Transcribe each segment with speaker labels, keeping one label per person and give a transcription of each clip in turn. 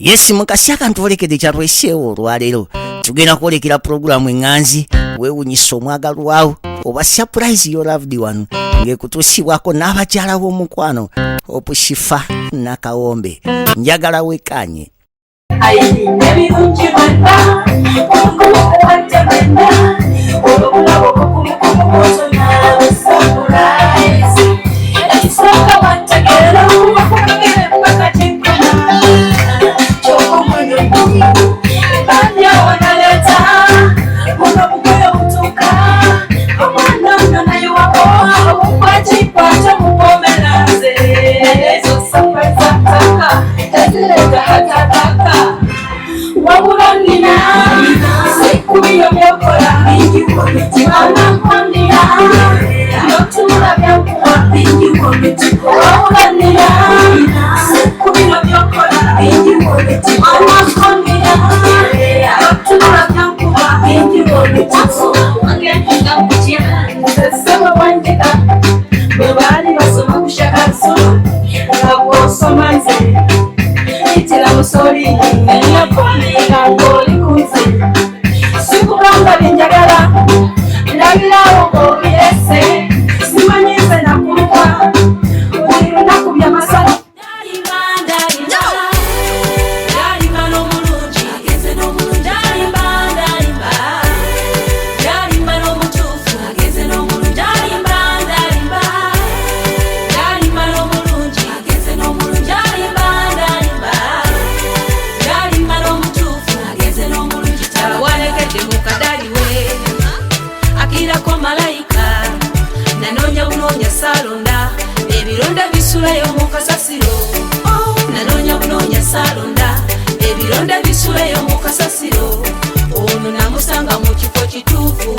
Speaker 1: Yes mukasi akantuolekedde kyatweseewo olwaleero tugenda kwolekera pulogulaamu eŋŋanzi weewunyisa omwagalwawo oba surprise your loved one ng'ekutuusibwako n'abakyala b'omukwano opushifa nakawombe njagala wekanye
Speaker 2: ayininde birungi banda okukukwata banda olwobulabo okukumukumozo n'abasamulaisi ekisooka wantegeera wakukagere mpaka tenkona kyokomweno ebanja wanaleeta buno bugoye butuuka omwana muno nayiwako obukwakikwata mupomeraze ezo sapazataka ezireeta hatataka wabulonina sikubiyo byokola anakonina notula byankuwa wabulonina sikubiyo byokola anakonina notula byankuwa wagendiga kutya sesema wanjika bwebaali basoma kushakaso ngabwosoma nze itira musoli enyapoliga ng'olikuze sikugamba byenjagala ndabirawo ng'obirese simanyize nakulwa buli lunaku byamasala salonda ebironda bisulayo mu kasasiro nanoonya bunoonya salonda ebironda bisulayo mu kasasiro ono namusanga mu kifo kituufu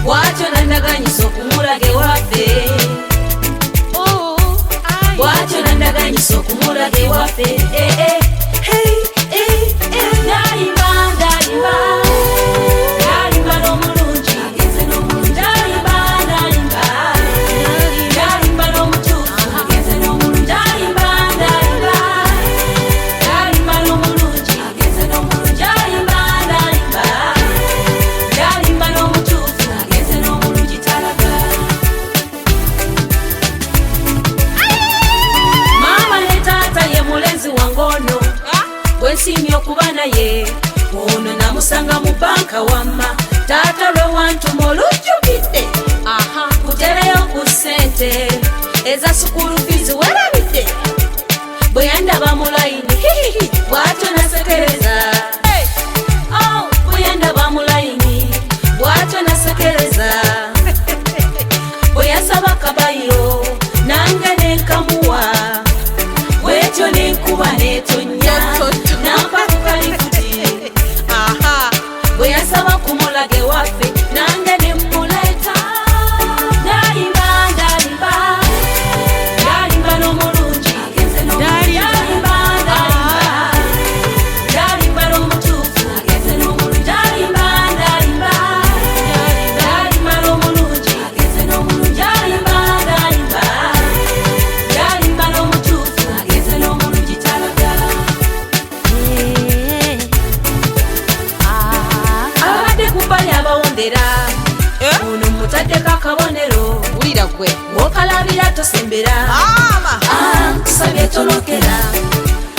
Speaker 2: bwatyo nandaganyisa okumulaga ewaffe bwatyo nandaganyisa okumulaga ewaffe ye ono namusanga mu banka wamma taata lwe wantuma olujjukidde kutereyo ku ssente eza sukulu fiizi werabidde bwe yandaba mu layini bw'atyo nasekereza bwe yandaba mu layini bw'atyo nasekereza bwe yasaba kabayiro nange nenkamuwa bwetyo nenkuba netonnya bwe yasaba kumulaga ewaffe nange nemmuleeta ndalimba n'omulungi ndalimba n'omutuufu ndalimba n'omulungi ndalimba n'omutuufu n'omulungi talaga kubali abawondera ono mutaddeko akabonero wulira gwe wokalabira tosembera tusabye tolokera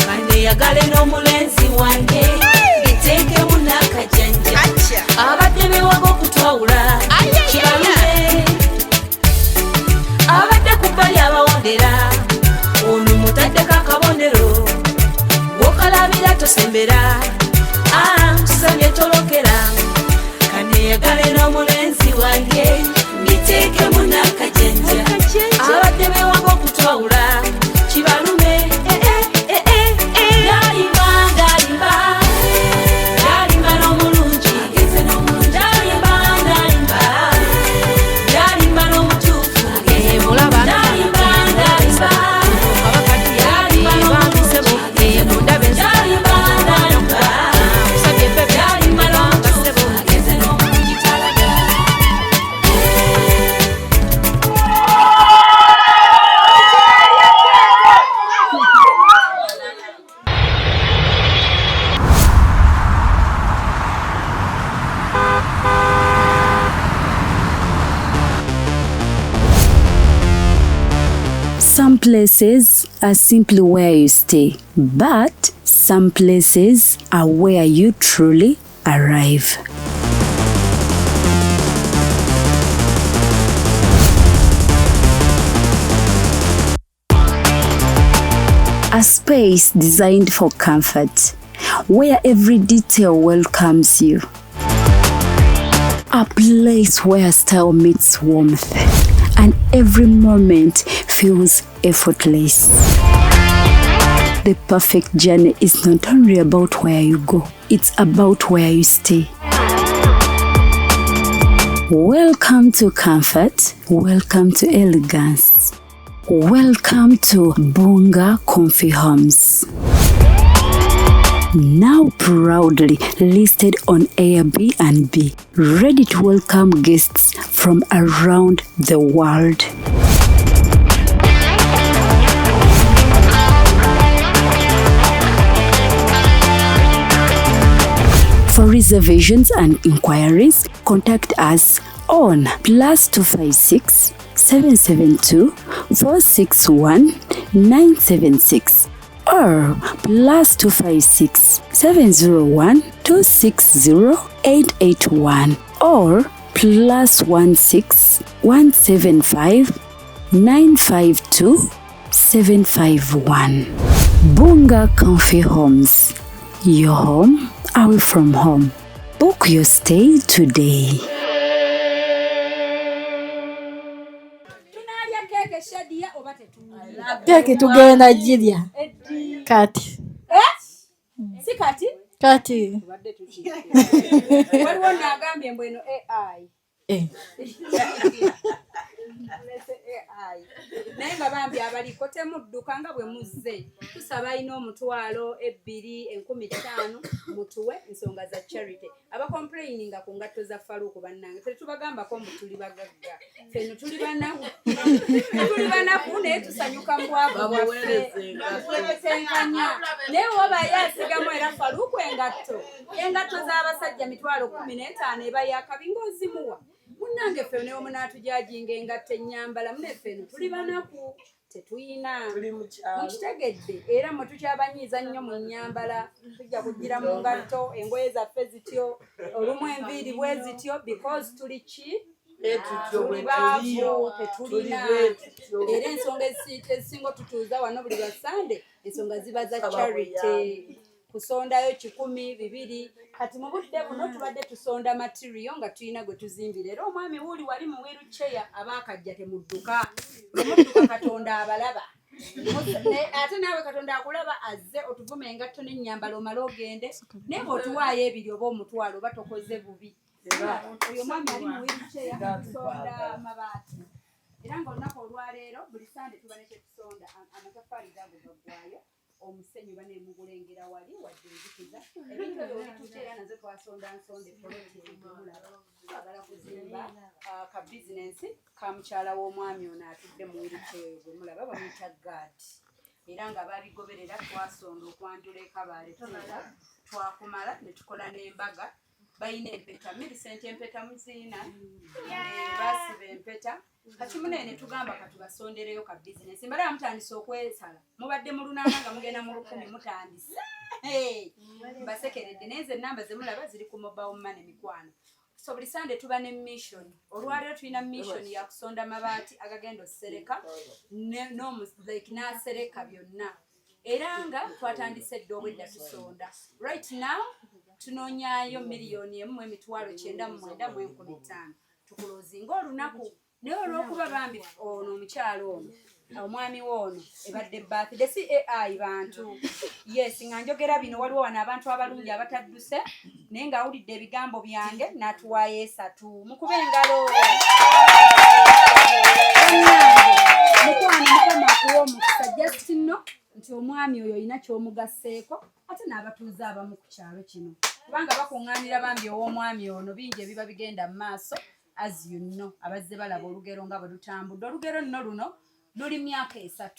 Speaker 2: kaneyagale n'omulenzi wange biteekemu n'akajanja abadde bewaga okutwawula kibalume abadde kubali abawondera ono mutaddeko akabonero wokalabira tosembera tusabye tolokera kaneyagale n'omulenzi wange mbiteekemu n'akajanja abadde bewaga okutwawula kibalume ndalimba n'omulungi ndalimba n'omutuufu ndalimba
Speaker 3: Some places are simply where you stay, but some places are where you truly arrive. A space designed for comfort, where every detail welcomes you. A place where style meets warmth, and every moment feels effortless. The perfect journey is not only about where you go, it's about where you stay. Welcome to comfort, welcome to elegance. Welcome to Bunga Comfy Homes. Now proudly listed on Airbnb, ready to welcome guests from around the world. For reservations and inquiries, contact us on +256 772 461 976 or +256 701 260 881 or +16 175 952 751. Bunga Comfy Homes. Your home, away from home. Book your stay today.
Speaker 4: Keke tugenda jirya kati
Speaker 5: Si kati
Speaker 4: kati
Speaker 5: waliwo n'agambye mbu eno AI naye nga bambi abaliko temudduka nga bwe muzze tusaba alina omutwalo 2,500 mutuwe ensonga za charity abakomplaininga ku ngatto za Faruku bannange tetubagambako mbu tuli bagagga feno tuli banaku naye tusanyuka mu bwavu bwaffe tuwerezenkanya naye wobaye asigamu era Faruku engatto z'abasajja 15,000 eba yakabinga ozimuwa munnange ffe ne omunaatujajinga engatto ennyambala muneffe tuli banaku tetuyina mukitegedde era mwe tukyabanyiiza nnyo mu nnyambala tujja kugira mu ngatto engoye zaffe zityo olumu enviiri bwe zityo because tuli ki tuli baavu tetulina era ensonga ezisinga otutuuza wano buli lwa Sande ensonga ziba za charity kusondayo 100 200 kati mu budde buno tubadde tusonda material nga tulina gwe tuzimbira era omwami wuli wali mu wheelchair abaakajja temudduka Katonda abalaba ate naawe Katonda akulaba azze otuvume engatto n'ennyambala omale ogende naye bw'otuwaayo ebiri oba omutwalo oba tokoze bubi oyo mwami ali mu wheelchair tusonda mabaati era ng'olunaku olwaleero buli Sande tuba ne kyetusonda amataffaali gaago gaggwayo omusenyu baneemugulengera wali wadde enzikiza ebintu ebyo bituteera nazo twasonda nsonde poloti ebimulaba twagala kuzimba ka bizinensi ka mukyala w'omwami ono atudde mu wheelchair gwe mulaba bamuyita gaadi era nga babigoberera twasonda okwanjula ekabaale tuuta twakumala ne tukola n'embaga bayina empeta Millicent empeta muziina basiba empeta kati munene tugamba katubasondereyo ka bizinensi mbala mutandise okwesala mubadde mu lunaana nga mugenda mu 10 mutandise basekeredde neze namba ze mulaba ziri ku mobile money mikwano so buli Sande tuba ne mission olwaleero tulina mission ya kusonda mabaati agagenda osereka n'asereka byonna era nga twatandise dde obwedda tusonda right now tunoonyaayo $1,995,000 tukuloozinga olunaku naye olw'okuba bambi ono omukyalo ono omwami woono ebadde birthday si AI bantu yes nga njogera bino waliwo wano abantu abalungi abatadduse naye ng'awulidde ebigambo byange n'atuwaayo 3 mukube engalo mukwano mukama akuwa omukisa just nno nti omwami oyo olina ky'omugaseeko ate n'abatuuze abamu ku kyalo kino kubanga bakuŋŋaanira bambi ow'omwami ono bingi ebiba bigenda mu maaso as you know abazze balaba olugero nga bwe lutambudde olugero nno luno luli myaka 3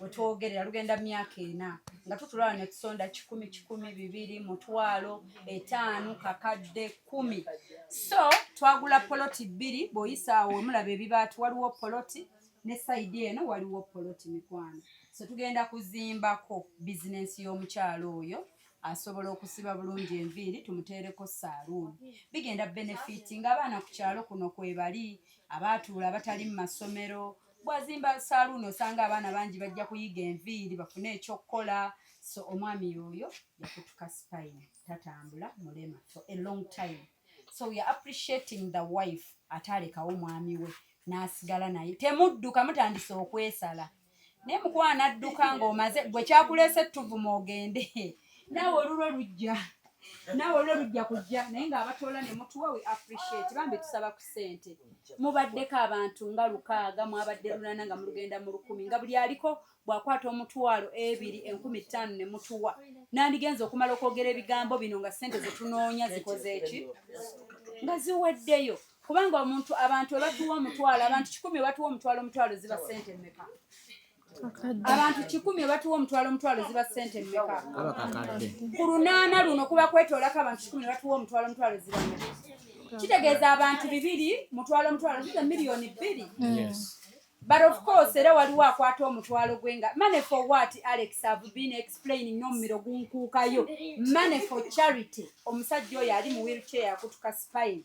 Speaker 5: wetwogerera lugenda myaka 4 nga tutulaba ne tusonda 1,000 2,000 mutwalo 5 kakadde 10 so twagula poloti 2 bw'oyisa awo mulaba ebibaati waliwo poloti ne side eno waliwo poloti mikwano. So tugenda kuzimbako bizinesi y'omukyalo oyo asobola okusiba bulungi enviiri tumuteereko saaluuni. Bigenda benefiting abaana ku kyalo kuno kwebali abaatuula abatali mu masomero. Bwazimba saaluuni osanga abaana bangi bajja kuyiga enviiri bafune ekyokukola. So omwami oyo yakutuka spine tatambula mulema for a long time. So we are appreciating the wife atalekawo mwami we n'asigala naye temudduka mutandise okwesala naye mukwana adduka ng'omaze gwe kyakuleese tuvuma ogende naawe olulwo lujja kujja naye ng'abatoola ne mutuwa we appreciate bambi tusaba ku ssente mubaddeko abantu nga 600 mwabadde 8 nga mulugenda mu 10 nga buli aliko bw'akwata omutwalo 2 15 ne mutuwa nandigenza okumala okwogera ebigambo bino nga ssente ze tunoonya zikoze eki nga ziweddeyo kubanga abantu batuwa omutwalo abantu 10 batuwa omutwalo ziba ssente mmeka abantu 10 batuwa omutwalo ziba ssente mmeka ku lunaana luno kuba kwetoolako abantu 10 batuwa omutwalo ziba mmeka kitegeeza abantu 2 mutwalo ziba miliyoni 2. But of course era waliwo akwata omutwalo gwe nga money for what Alex have been explaining n'omumiro gunkuukayo money for charity omusajja oyo ali mu wheelchair akutuka spine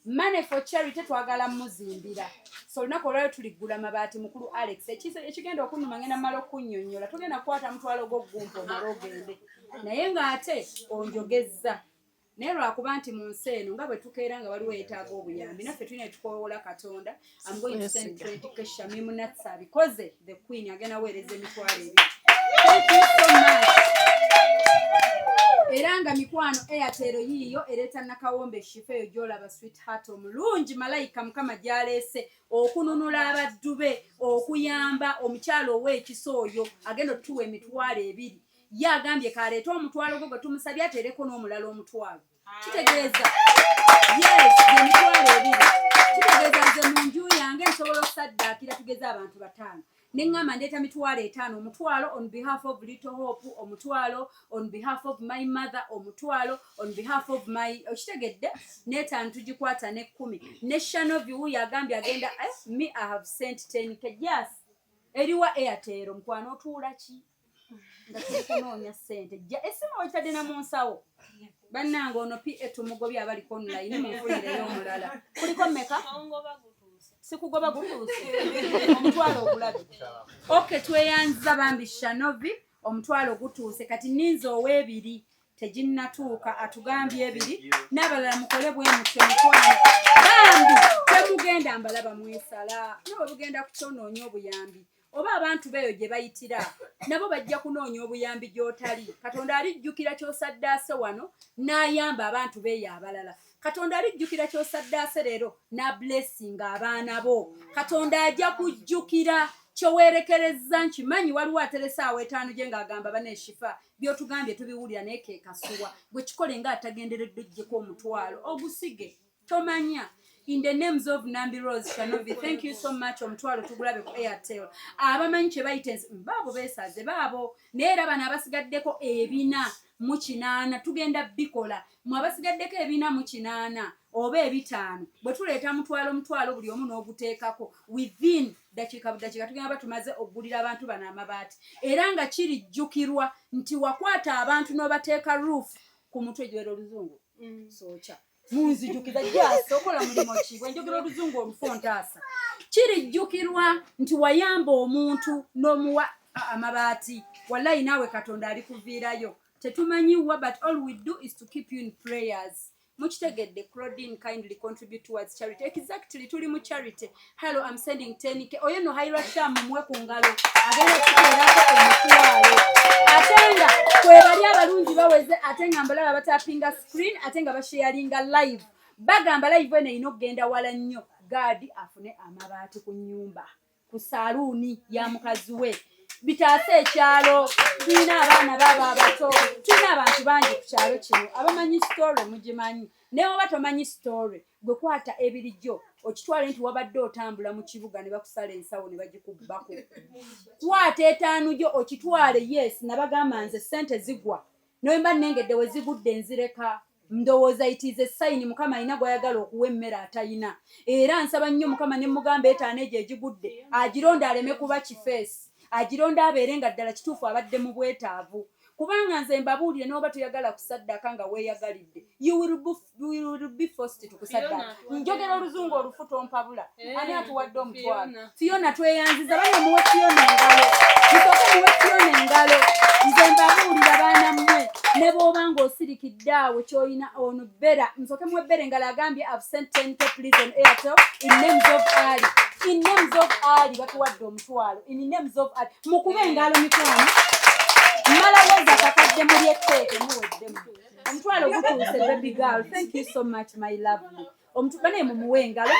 Speaker 5: money for charity twagala muzimbira so olunaku olwayo tuligula mabaati mukulu Alex ekigenda okunuma ngenda mala okunnyonnyola tugenda kukwata mutwalo gw'ogumpa omala ogende naye ng'ate onjogezza naye lwakuba nti mu nsi eno nga bwe tukeera nga waliwo yeetaaga obuyambi naffe tulina etukoowola Katonda I'm going to send 20 kesha mimu natsa because the queen agenda weereza emitwalo ebiri. Thank you so much. Era nga mikwano Airtel yiyo ereeta nakawombe shifeyo gy'olaba sweetheart omulungi malayika mukama gy'aleese okununula abaddu be okuyamba omukyalo ow'ekisa oyo agenda otuwa emitwalo 2 ye agambye kaleeta omutwalo gwe tumusabye ateereko n'omulala omutwalo kitegeeza yes emitwalo 2 kitegeeza nze mu nju yange nsobola okusaddaakira tugeze abantu 5 neŋŋamba ndeeta mitwalo 5 omutwalo on behalf of Little Hope omutwalo on behalf of my mother omutwalo on behalf of my okitegedde n'etaano tugikwata ne 10 ne Shanovi wuyo agambye agenda me I have sent 10 kejas eriwa Airtel omukwano otuula ki nga tukunoonya ssente esimu okitadde na mu nsawo bannange ono PA tumugobye abaliko online munfulireyo omulala kuliko mmeka sikugoba gutuuse omutwalo ogulabe okay tweyanza bambi Shanovi omutwalo gutuuse kati ninza ow'ebiri teginnatuuka atugambye 2 n'abalala mukole bwe mutwe mukwano bambi temugenda mbalaba mwesala nabo bugenda kutonoonya obuyambi oba abantu beyo gye bayitira nabo bajja kunoonya obuyambi gy'otali Katonda alijjukira ky'osaddaase wano n'ayamba abantu beyo abalala Katonda alijjukira ky'osaddaase leero na blessing abaana bo Katonda ajja kujjukira kyowerekereza nkimanyi waliwo ateresa awo 5 gye ng'agamba baneshifa by'otugambye tubiwulira naye keekasuwa gwe kikole ng'atagenderedde oggyeko omutwalo ogusige tomanya. In the names of Nambi Rose Shanovi, thank you so much omutwalo tugulabe ku Airtel. Abamanyi kye bayitense baabo beesaze baabo naye era bano abasigaddeko 4 tugenda bikola mu abasigaddeko 4 oba 5 bwe tuleeta mutwalo buli omu n'oguteekako within dakiika tugenda batumaze okugulira abantu bano amabaati era nga kirijjukirwa nti wakwata abantu n'obateeka roof ku mutwe gyera oluzungu sookya munzijukiza jasi okola mulimo ki bwenjogera oluzungu olufontaasa kirijjukirwa nti wayamba omuntu n'omuwa amabaati wallahi naawe Katonda alikuviirayo tetumanyiwa but all we do is to keep you in prayers mukitegedde Claudine kindly contribute towards charity exactly tuli mu charity hello I'm sending 10k oyo no Haira Sham mwe ku ngalo agenda kuteerako omutwalo atenga kwebali abalungi baweze atenga mbalaba batapinga screen atenga basharinga live bagamba live ene inogenda wala nnyo God afune amabaati ku nyumba ku saluuni ya mukazi we bitaase ekyalo tulina abaana baba abato tulina abantu bangi ku kyalo kino abamanyi story mugimanyi naye oba tomanyi story gwe kwata ebirijjo okitwale nti wabadde otambula mu kibuga ne bakusala ensawo ne bagikubbako kwata 5 gyo okitwale yes nabagamba nze ssente zigwa noyemba nnengedde we zigudde nzireka ndowooza it is a sign mukama alina gwayagala okuwa emmere atayina era nsaba nnyo mukama ne mugamba etaano egyo egigudde agironda aleme kuba kifeesi agironda abeere nga ddala kituufu abadde mu bwetaavu kubanga nze mbabuulire n'oba toyagala kusaddaka nga weeyagalidde you will be forced to kusaddaka njogera oluzungu olufu tompabula ani atuwadde omutwalo Fiona tweyanziza bane muwe Fiona engalo tusooke muwe Fiona engalo nze mbabuulira baana mmwe ne bw'oba ng'osirikidde awo ky'olina ono bera nsooke muwe bera engalo agambye I've sent 10K please on Airtel in names of Ali batuwadde omutwalo in names of Ali mukube engalo mikwano mala weza kakadde muli etteeke muweddemu omutwalo gutuuse baby girl thank you so much my lovely omutubane mumuwe engalo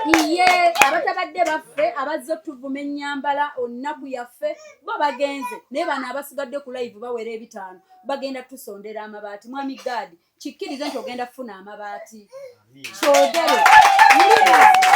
Speaker 5: iye abatabadde baffe abazze tuvuma ennyambala onnaku yaffe bo bagenze naye bano abasigadde ku live bawera ebitaano bagenda tusondera amabaati mwami gaadi kikkirize nti ogenda kufuna amabaati kyogere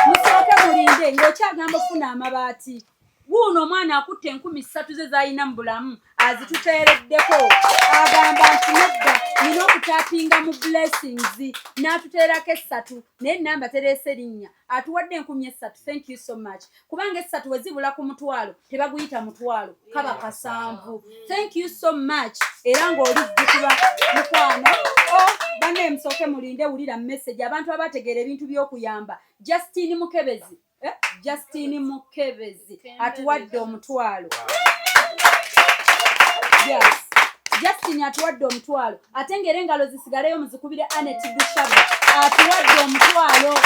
Speaker 5: musooke mulinde ng'okyagamba okufuna amabaati wuuno omwana akutte 3,000 ze z'alina mu bulamu azituteereddeko agamba nti nedda nina okutapinga mu blessings n'atuteerako 3 naye namba tereese linnya atuwadde 3,000 thank you so much kubanga 3 we zibula ku mutwalo tebaguyita mutwalo kaba kasanvu thank you so much era ng'olijjukira mukwano banne musooke mulinde wulira message abantu abategeera ebintu by'okuyamba Justine Mukebezi atuwadde omutwalo yes Justine atuwadde omutwalo ate ng'era engalo zisigaleyo muzikubire Anet Dushaba atuwadde omutwalo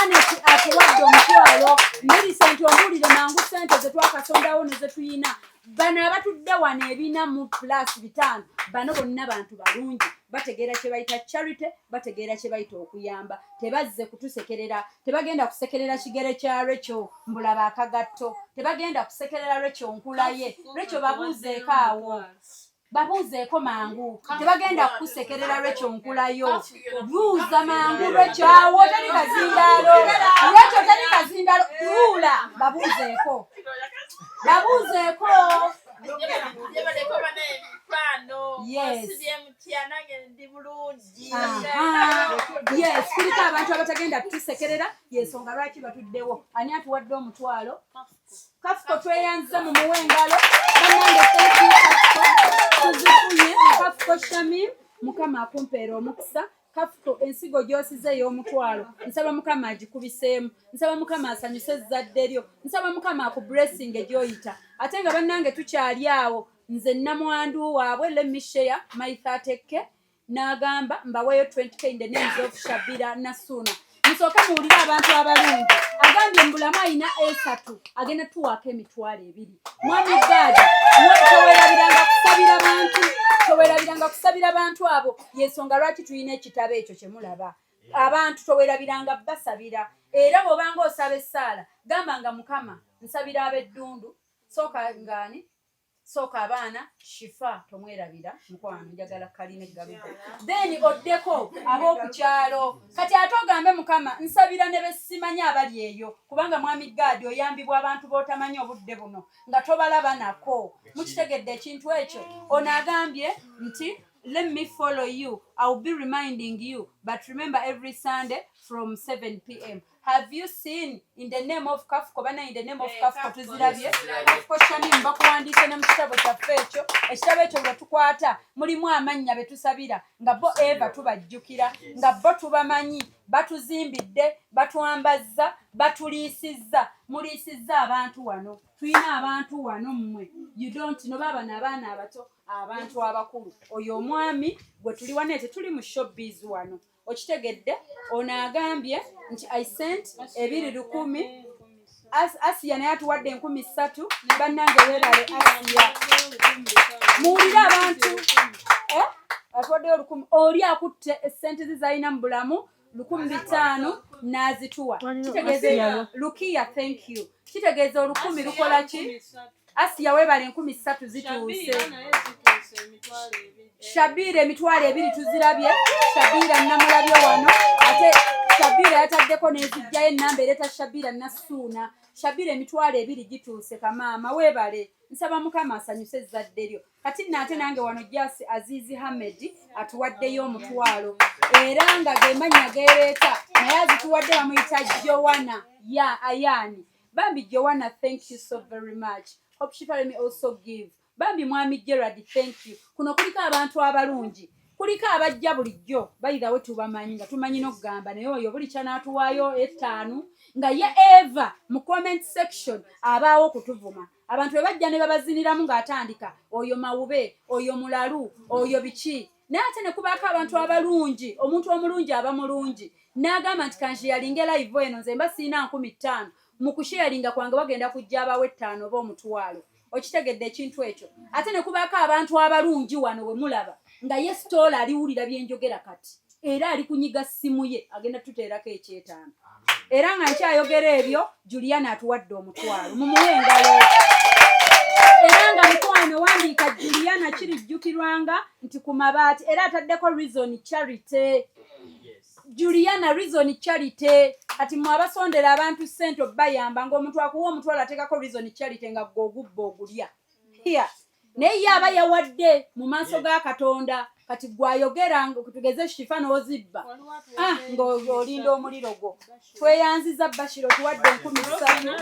Speaker 5: Anet atuwadde omutwalo Millicent ombulire mangu sente ze twakasondawo ne ze tuyina bano abatudde wano 4+5 bano bonna bantu balungi bategeera kye bayita charity bategeera kye bayita okuyamba tebazze kutusekerera tebagenda kusekerera kigere kya Rachel mbulaba akagatto tebagenda kusekerera Rachel nkulaye Rachel babuuzeeko awo babuuzeeko mangu tebagenda kusekerera Rachel nkulayo buuza mangu Rachel awo tali kazindalo Rachel tali kazindalo tuula babuuzeeko yes yes kuliko abantu abatagenda kutusekerera yensonga lwaki batuddewo ani atuwadde omutwalo Kafuko tweyanziza mu muwengalo bannange tuzifunye Kafuko Shamim mukama akumpeera omukisa Kafuko ensigo gy'osize ey'omutwalo nsaba mukama agikubiseemu nsaba mukama asanyuse ezzadde lyo nsaba mukama akublessing egyoyita ate nga bannange tukyali awo nze namwandu waabwe let me share my 30K n'agamba mbaweeyo 20K in the names of Shabira Nasuna musooke muwulire abantu abalungi agambye mbulamu alina 3 agenda tuwaako emitwalo 2 mwami gaadi towerabiranga kusabira bantu abo yensonga lwaki tulina ekitabo ekyo kye mulaba abantu towerabiranga basabira era bw'obanga osaba essaala gamba nga mukama nsabira ab'eddundu sooka abaana shifa tomwerabira mukwano njagala kalina eggaluga then oddeko ab'okukyalo kati ate ogambe mukama nsabira ne besimanyi abali eyo kubanga mwami gaadi oyambibwa abantu b'otamanyi obudde buno nga tobalaba nako mukitegedde ekintu ekyo ono agambye nti let me follow you I'll be reminding you but remember every Sunday from 7 p.m. Have you seen in the name of Kafuko bana in the name of Kafuko tuzirabye Kafuko Shamim bakuwandiise ne mu kitabo kyaffe ekyo ekitabo ekyo bwe tukwata mulimu amannya betusabira nga bo Eva tubajjukira nga bo tubamanyi batuzimbidde batwambazza batuliisizza muliisizza abantu wano tulina abantu wano mmwe you don't know baba abaana abato abantu abakulu oyo omwami gwe tuli wane tetuli mu showbiz wano okitegedde ono agambye nti I sent 2,100 Asia naye atuwadde 3,000 bannange weerale Asia muwulire abantu atuwaddeyo 1,000 oli akutte essente ze zalina mu bulamu 500 n'azituwa kitegeeza Lukia thank you kitegeeza 1,000 lukola ki Asia weebale 3,000 zituuse Shabira emitwalo 2 tuzirabye. Shabira namulabye wano ate Shabira yataddeko n'ezijjayo ennamba ereta Shabira Nasuna. Shabira emitwalo 2 gituuse kamaama weebale. Nsaba Mukama asanyuse ezzadde lyo. Kati nate nange wano Jasi Azizi Hamedi atuwaddeyo omutwalo. Era nga gemanya gereeta naye azituwadde bamuyita Joanna Ayani. Bambi Joanna, thank you so very much. Hope she may also give. Bambi Mwami Gerard, thank you. Kuno kuliko abantu abalungi. Kuliko abajja bulijjo bayirawo tubamanyi nga tumanyi n'okugamba naye oyo buli kyanaatuwaayo 5 nga ye Eva mu comment section abaawo okutuvuma. Abantu bwe bajja ne babaziniramu ng'atandika oyo mawube, oyo mulalu, oyo biki. Naye ate ne kubaako abantu abalungi, omuntu omulungi aba mulungi. N'agamba nti kanshiyalinge live eno nze mba siina 15,000 mu kusharinga kwange bagenda kujja abawe 5 oba omutwalo. Okitegedde ekintu ekyo. Ate ne kubaako abantu abalungi wano we mulaba nga ye stola aliwulira byenjogera kati. Era ali kunyiga simu ye agenda tuteerako ekyetaano. Era nga nkyayogera ebyo Juliana atuwadde omutwalo. Mumuwe engalo. Era nga mukwano wandiika Juliana kirijjukirwanga nti ku mabaati era ataddeko Reason Charity. Juliana Reason Charity ati mwabasondera abantu sente bayamba ng'omuntu akuwa omutwalo atekako Reason Charity nga gogubba ogulya. Here naye yaba yawadde mu maaso ga Katonda kati gwayogera ng'okutugeze shifa n'ozibba ng'olinda omuliro gwo. Tweyanziza Bashiro tuwadde 13,000.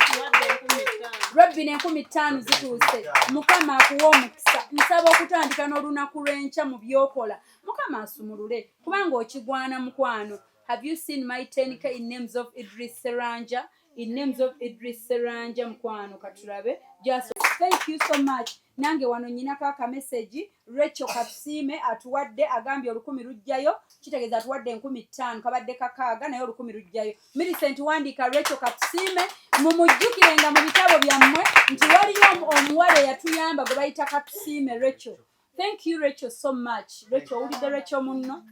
Speaker 5: Robin 15,000 zituuse. Mukama akuwa omukisa. Nsaba okutandika n'olunaku lw'enkya mu byokola. Mukama asumulule kubanga okigwana mukwano. Have you seen my 10K in names of Idris Seranja? In names of Idris Seranja mukwano katulabe. Just thank you so much. Nange wano nyinako aka message Rachel Kapsime atuwadde agambye 10 lujjayo kitegeeza atuwadde 15,000 kabadde kakaaga naye 10 lujjayo. Millicent wandika Rachel Kapsime mumujjukirenga mu bitabo byammwe nti waliyo omuwala yatuyamba gwe bayita Kapsime Rachel. Thank you Rachel so much. Rachel ulidde Rachel munno.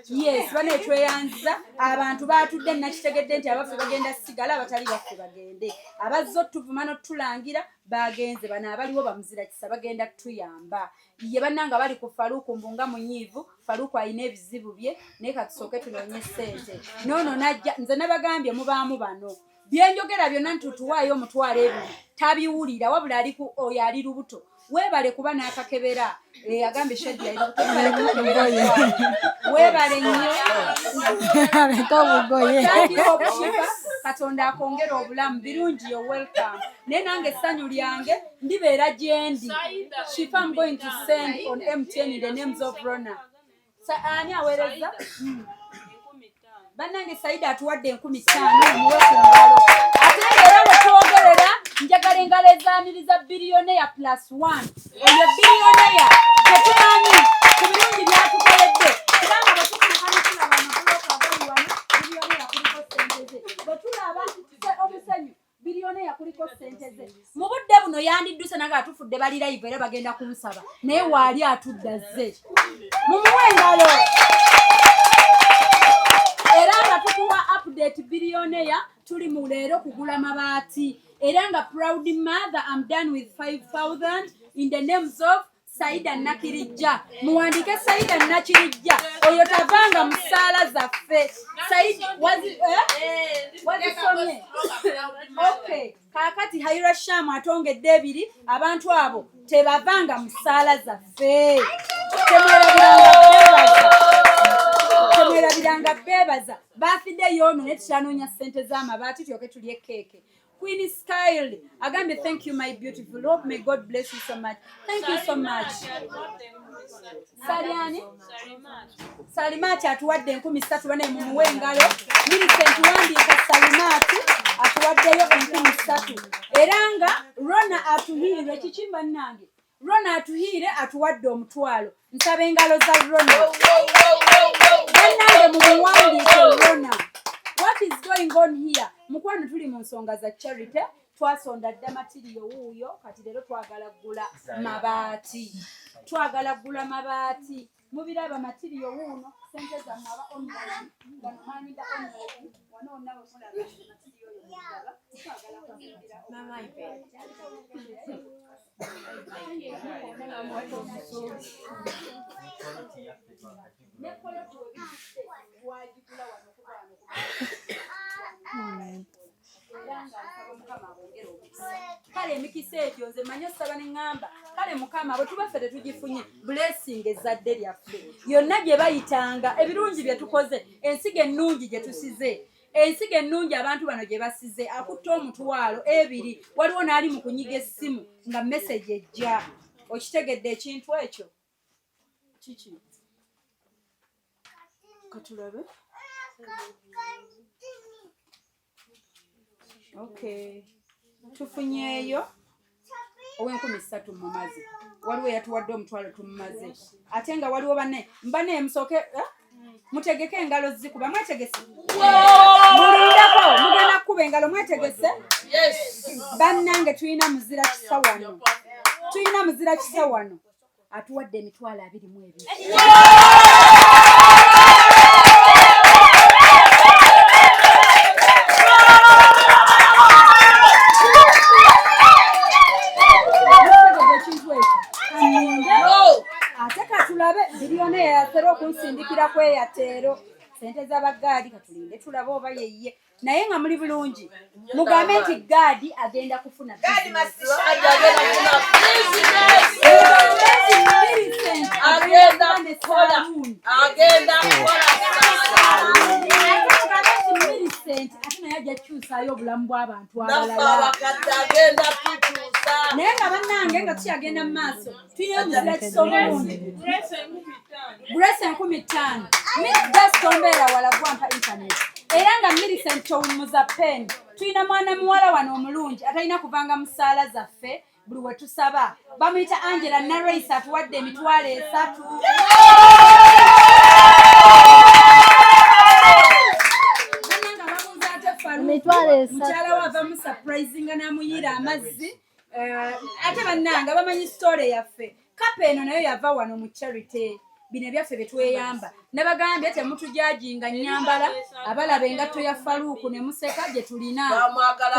Speaker 5: Yes, bane tweyanza abantu batudde nakitegedde nti abafu bagenda sigala abatali bafu bagende. Abazzo tuvuma no tulangira bagenze bana abaliwo bamuzira kisa bagenda tuyamba. Ye bananga bali ku Faruku mbunga munyivu, Faruku ayina ebizibu bye naye katusooke tunoonye ssente. Nono najja nze nabagambye mubaamu bano. Byenjogera byonna ntutuwaayo omutwalo ebyo. Tabiwulira wabula ali ku oyo ali lubuto. Webale kuba n'akakebera agambe Shadi ali lubuto. Webale nnyo. Katonda akongera obulamu birungi yo welcome. Naye nange essanyu lyange ndibeera gye ndi. Shifa I'm going to send on MTN in the names of Rona. Ani aweereza? Bannange Saida atuwadde 15,000 muwe ku ngalo. Ate era bwe twogerera njagala engalo ezaaniriza billionaire +1. Oyo billionaire tetumanyi ku birungi byatukoledde. Kubanga bwe tukulukana tulaba amabulooka agali wano billionaire kuliko ssente ze. Bwe tulaba omusenyu billionaire kuliko ssente ze. Mu budde buno yandidduse nange atufudde bali live era bagenda kumusaba. Naye waali atudda zze. Mumuwe engalo. Era nga tukuwa update billionaire tuli mu leero kugula mabaati. Era nga proud mother I'm done with 5,000 in the names of Saida Nakirijja. Muwandike Saida Nakirijja. Oyo tavanga musaala zaffe. Saida wazisomye. Okay. Kakati Haira Sham atongedde 2 abantu abo tebavanga musaala zaffe. Temwerabiranga bebaza bafidde yono ne tukyanonya ssente z'amabaati tuyoke tulye keeke. Queen Skyle agambye thank you my beautiful. Hope may God bless you so much. Thank you so much. Saliani Salimati atuwadde 13,000 bane mumuwe engalo. Millicent wandiika Salimati atuwaddeyo 13,000. Era nga Rona atuhiire kikimba nange. Rona atuhiire atuwadde omutwalo. Nsaba engalo za Rona. Bannange mumuwandiike Rona. What is going on here? Mukwano tuli mu nsonga za charity. Twasonda dda material wuuyo kati leero twagala gula mabaati. Mubiraba material wuuno sente za maba online. Banamanyida online. Wano nawe mulaba material yo mudaba. Twagala kuzindira mama ipe. kale emikisa egyo nze manyi osaba ne ŋŋamba kale mukama bwe tuba ffe tetugifunye blessing ezadde lyaffe yonna gye bayitanga ebirungi bye tukoze ensigo ennungi gye tusize ensigo ennungi abantu bano gye basize akutta omutwalo 2 waliwo n'ali mu kunyiga essimu nga message ejja okitegedde ekintu ekyo kiki katulabe okay tufunyeeyo ow'13 mumaze waliwo yatuwadde omutwalo tumumaze ate nga waliwo banne mbane musooke mutegeke engalo zikuba mwetegese mulindeko mugenda kuba engalo mwetegese bannange tulina muzira kisa wano atuwadde emitwalo 22 biliyoni eyatera okunsindikira ku Airtel sente z'abagaadi katulinde tulabe oba yeye naye nga muli bulungi mugambe nti gaadi agenda kufuna ajakyusayo obulamu bw'abantu abalala naye nga bannange nga tukyagenda mu maaso tulina omuzira kisomulungi Grace 15 just ombeera wala gwampa internet era nga Millicent owumuza pen tulina mwana muwala wano omulungi atalina kuvanga mu ssaala zaffe buli we tusaba bamuyita Angela Narrace atuwadde emitwalo 3 mukyala wava mu surprisinga n'amuyira amazzi ate bannange bamanyi story yaffe kapa eno nayo yava wano mu charity bino byaffe betweyamba nabagambye temutujajinga nyambala abalaba engatto ya Faruku ne museka gye tulina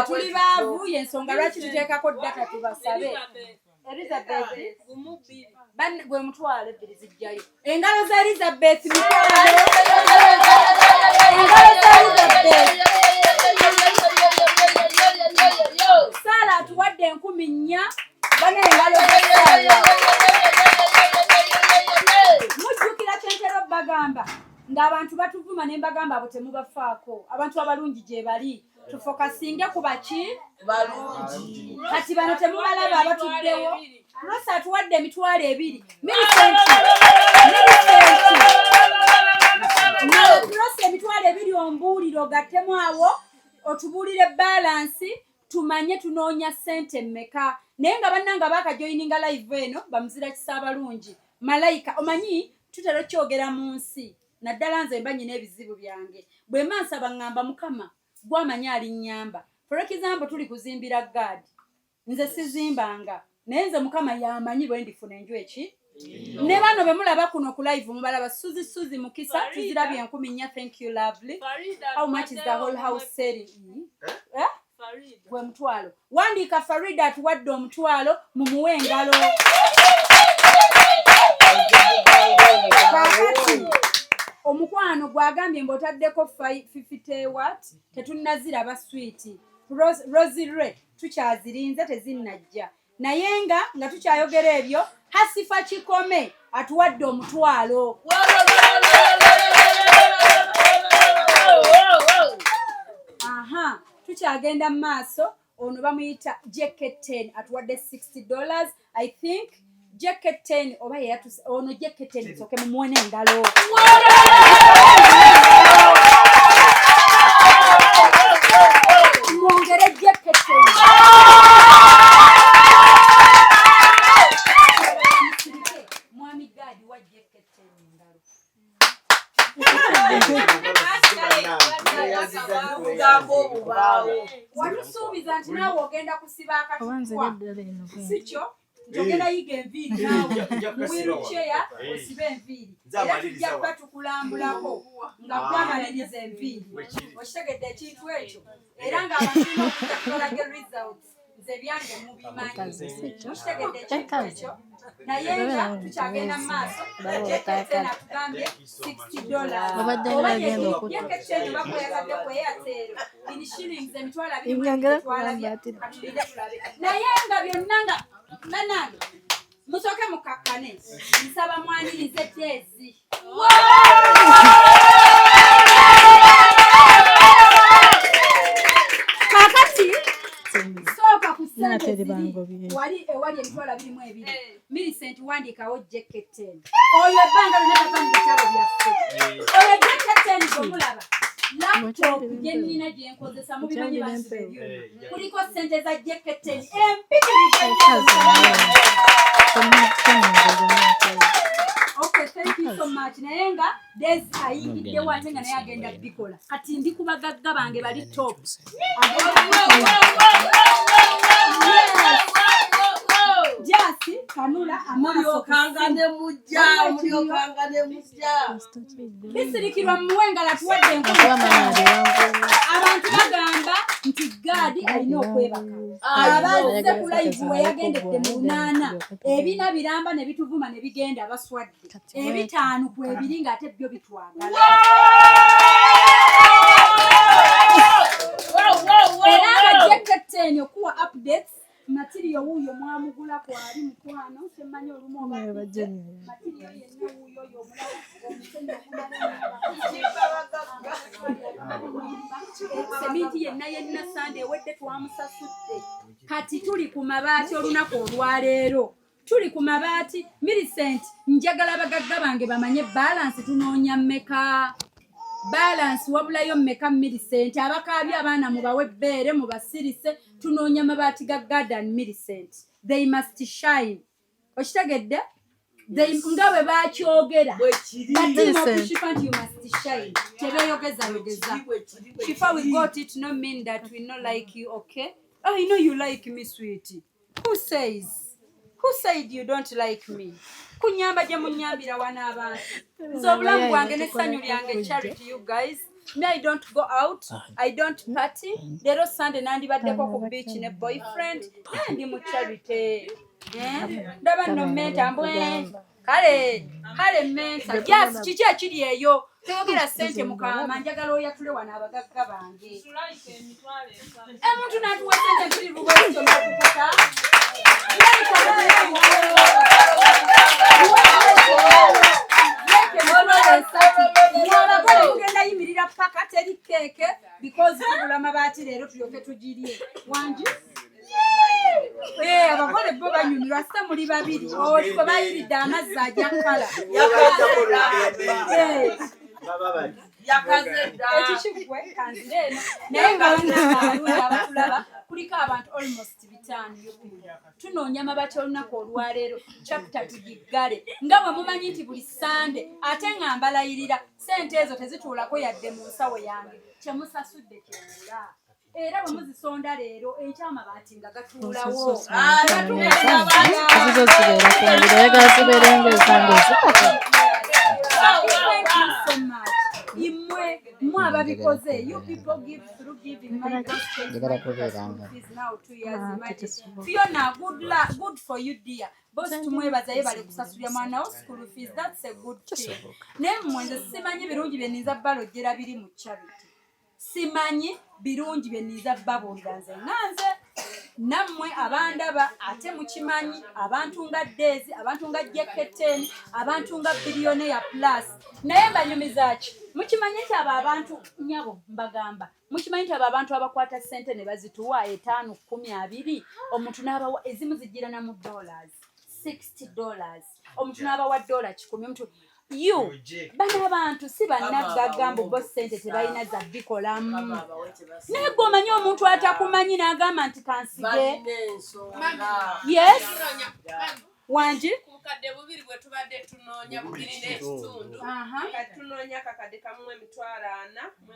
Speaker 5: tuli baavu yensonga lwaki tuteekako data tubasabe Elizabeth gwe mutwalo 2 zijjayo engalo za Elizabeth mitwalo engalo za Elizabeth Sala atuwadde 10,000 bana engalo za mujjukira kyentero bagamba ng'abantu batuvuma ne mbagamba abo temubafaako abantu abalungi gye bali tufokasinge ku baki balungi kati bano temubalaba abatuddewo Rosa atuwadde emitwalo 2 Millicent Rosa emitwalo 2 ombuuliro gattemu awo otubuulire balance tumanye tunoonya sente mmeka naye nga bannanga baakajoyininga live eno bamuzira kisaabalungi malayika omanyi tutera kyogera mu nsi naddala nze mba nyina ebizibu byange bwe mansaba ngamba mukama gwamanya alinnyamba for example tuli kuzimbira gaadi nze sizimbanga naye nze mukama yamanyi bwe ndifuna enju eki ne bano be mulaba kuno ku live mubalaba Suzi Mukisa tuzirabye 10,000 thank you lovely how much is the whole house selling gwe mutwalo wandiika Farida atuwadde omutwalo mumuwe engalo kakati omukwano gwagambye mb'otaddeko 50 watt tetunnaziraba switi Rosire tukyazirinze tezinnajja naye nga tukyayogera ebyo Hasifa Kikome atuwadde omutwalo tukyagenda mu maaso ono bamuyita Jacket 10 atuwadde $60 I think Jacket 10 oba yeyatuse ono Jacket 10 soke mumuone engalo mwongere Jacket 10 mwami gadi wa Jacket 10 engalo watusuubiza nti naawe ogenda kusiba akatukwa sikyo njogera yiga enviiri naawe muwiruceya osiba enviiri era tujja kuba tukulambulako nga kwamaliriza enviiri okitegedde ekintu ekyo era ng'abantu okujja kutolaga results nze byange mubimanyi okitegedde ekintu ekyo naye nga tukyagenda mu maaso jeketeni atugambye $60
Speaker 4: Obadde ng'agenda okutta.
Speaker 5: jeketeni bakweyagadde kweyateero in shillings emitwalo
Speaker 4: Nyongera
Speaker 5: 2
Speaker 4: kugamba ati.
Speaker 5: katulinde tulabe naye nga byonna nga nanange musooke mukakkane nsaba mwanirize Daisy kakati sooka ku ssente ziri wali ewali emitwalo 22 Millicent wandiikawo jeketeni oyo ebbanga lyonna tava mu bitabo byaffe oyo jeketeni gwemulaba laptop gyenina gyenkozesa mubimanyi basibyo kuliko ssente za jeketeni Okay, thank you so much. Naye nga Daisy ayingiddewo ate nga naye agenda bikola kati ndi kubagagga bange bali top. Jasi kanula amaaso
Speaker 6: kangane mujja
Speaker 5: bisirikirwa muwengala tuwadde enkulu abantu bagamba nti gaadi alina okwebaka abazze ku live we yagendedde mu 8 ebina biramba ne bituvuma ne bigenda baswadde 5 ku 2 ng'ate byo bitwagala era nga jeketeni okuwa updates material wuuyo mwamugula kwali mukwano temanyi olumu oba material yenna wuuyo oyo seminti yenna sande ewedde twamusasudde kati tuli ku mabaati olunaku olwaleero tuli ku mabaati Millicent njagala abagagga bange bamanye balance tunoonya mmeka balance wabulayo mmeka Millicent abakaabye abaana mubawe ebbeere mubasirise tunoonya mabaati ga garden Millicent they must shine okitegedde nga bwe bakyogera batima nti you must shine tebeeyogeza Shifa we got it no mean that we no like you okay I know you like me sweetie who said you don't like me kunyamba gye munyambira wana abantu nze obulamu bwange n'essanyu lyange charity you guys me I don't go out I don't party leero Sunday nandibaddeko ku beach ne boyfriend naye ndi mu charity ndaba nno menta mbwe kale menta yes kiki ekiri eyo toyogera ssente mukama njagala oyatule wano abagagga bange omuntu n'atuwa ssente tuli lubwezo n'okukuta tugenda yimirira paka teri keeke because tugula mabaati leero tulyoke tugirye wangi abagole bo banyumirwa sa muli babiri oliko bayiridde amazzi ajja kala ekikigwe kanzire eno naye nga bannaabalungi abatulaba kuliko abantu almost 5 tunoonya mabaati olunaku olwaleero chapter tugiggale nga bwe mumanyi nti buli Sande ate nga mbalayirira ssente ezo tezituulako yadde mu nsawo yange kyemusasudde kyemula era bwe muzisonda leero ekyamabaati nga gatuulawo imwe ababikoze you people give through giving my is now 2 years imagine Fiona good for you dear boss tumwebazaye bali kusasulya mwana wo school fees that's a good thing nemwe nze simanyi birungi byenniza balojera biri mu charity simanyi birungi byenniza babulira nze nganze nammwe abandaba ate mukimanyi abantu nga Daisy abantu nga Jeketeni abantu nga Billionaire Plus naye mbanyumizaaki mukimanyi nti abo abantu nyabo mbagamba mukimanyi nti abo abantu abakwata ssente ne bazituwa 5 10 20 omuntu n'abawa ezimu zijjira na mu dollars $60 omuntu n'abawa $10 omuntu you bana abantu si bannagagamba bo ssente tebalina za bikolamu naye gwe omanyi omuntu atakumanyi n'agamba nti kansige yes wangi
Speaker 6: Kukadde bubiri bwe tubadde tunoonya bubiri n'ekitundu tunoonya kakadde kamu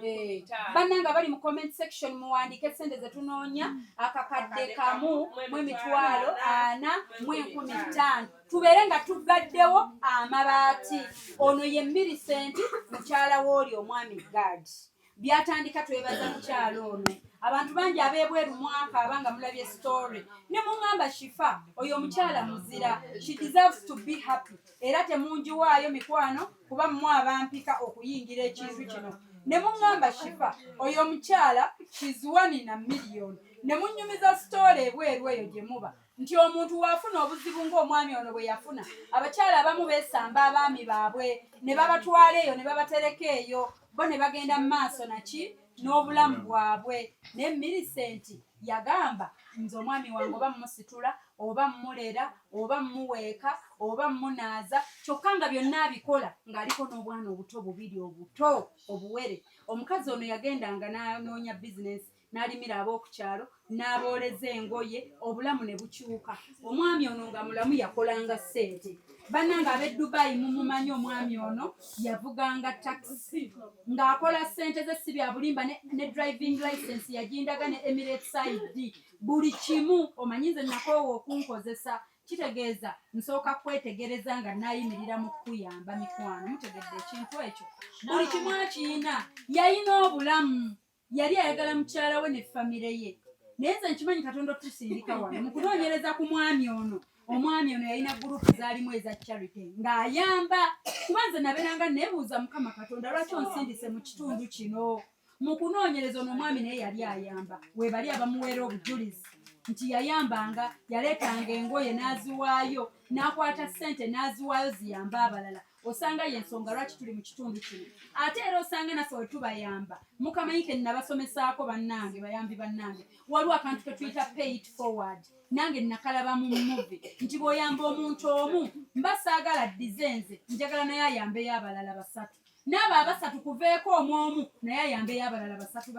Speaker 6: $4,000
Speaker 5: bannanga bali mu comment section muwandiike ssente ze tunoonya akakadde kamu $4,015 tubeere nga tugaddewo amabaati ono ye Millicent mukyala w'oli omwami Gad byatandika twebaza mukyalo ono abantu bangi ab'ebweru mwaka abanga mulabye story ne muŋŋamba Shifa oyo omukyala muzira, she deserves to be happy era temungiwaayo mikwano kuba mmwe abampika okuyingira ekintu kino. Ne muŋŋamba Shifa oyo omukyala she's 1 in a million. Ne munnyumiza story ebweru eyo gye muba nti omuntu waafuna obuzibu ng'omwami ono bwe yafuna, abakyala abamu beesamba abaami baabwe ne babatwala eyo ne babatereka eyo, bo ne bagenda mu maaso naki n'obulamu bwabwe. Ne Millicent yagamba nze omwami wange oba mmusitula oba mmulera oba mmuweeka oba mmunaaza, kyokka nga byonna abikola ng'aliko n'obwana obuto bubiri obuto obuwere. Omukazi ono yagendanga n'anoonya bizinesi n'alimira ab'okukyalo n'abooleza engoye, obulamu ne bukyuka. Omwami ono nga mulamu yakolanga ssente. Bannange ab'e Dubai mumumanyi omwami ono yavuganga taxi ng'akola ssente ze si bya bulimba ne driving license yagindaga ne Emirates ID buli kimu. Omanyi nze nakoowa okunkozesa, kitegeeza nsooka kwetegereza nga nayimirira mu kuyamba mikwano. Mutegedde ekintu ekyo, buli kimu akiyina, yayina obulamu, yali ayagala mukyala we ne famire ye. Naye nze nkimanyi Katonda otusindika wano mu kunoonyereza ku mwami ono. Omwami ono yalina gurupu zaalimu eza charity ng'ayamba, kuba nze nabeeranga neebuuza Mukama Katonda lwaki onsindise mu kitundu kino. Mu kunoonyereza ono omwami naye yali ayamba, weebali abamuweera obujulizi nti yayambanga, yaleetanga engoye n'aziwaayo, n'akwata ssente n'aziwaayo ziyamba abalala. Osanga y'ensonga lwaki tuli mu kitundu kino. Ate era osanga naffe we tubayamba. Mukamanyi ke nabasomesaako bannange, bayambi bannange, waliwo akantu ke tuyita pay it forward. Nange nakalaba mu movie nti bw'oyamba omuntu omu mba saagala dizenze, njagala naye ayambeyo abalala basatu. N'abo abasatu kuveeko omwomu naye ayambeyo abalala basatu.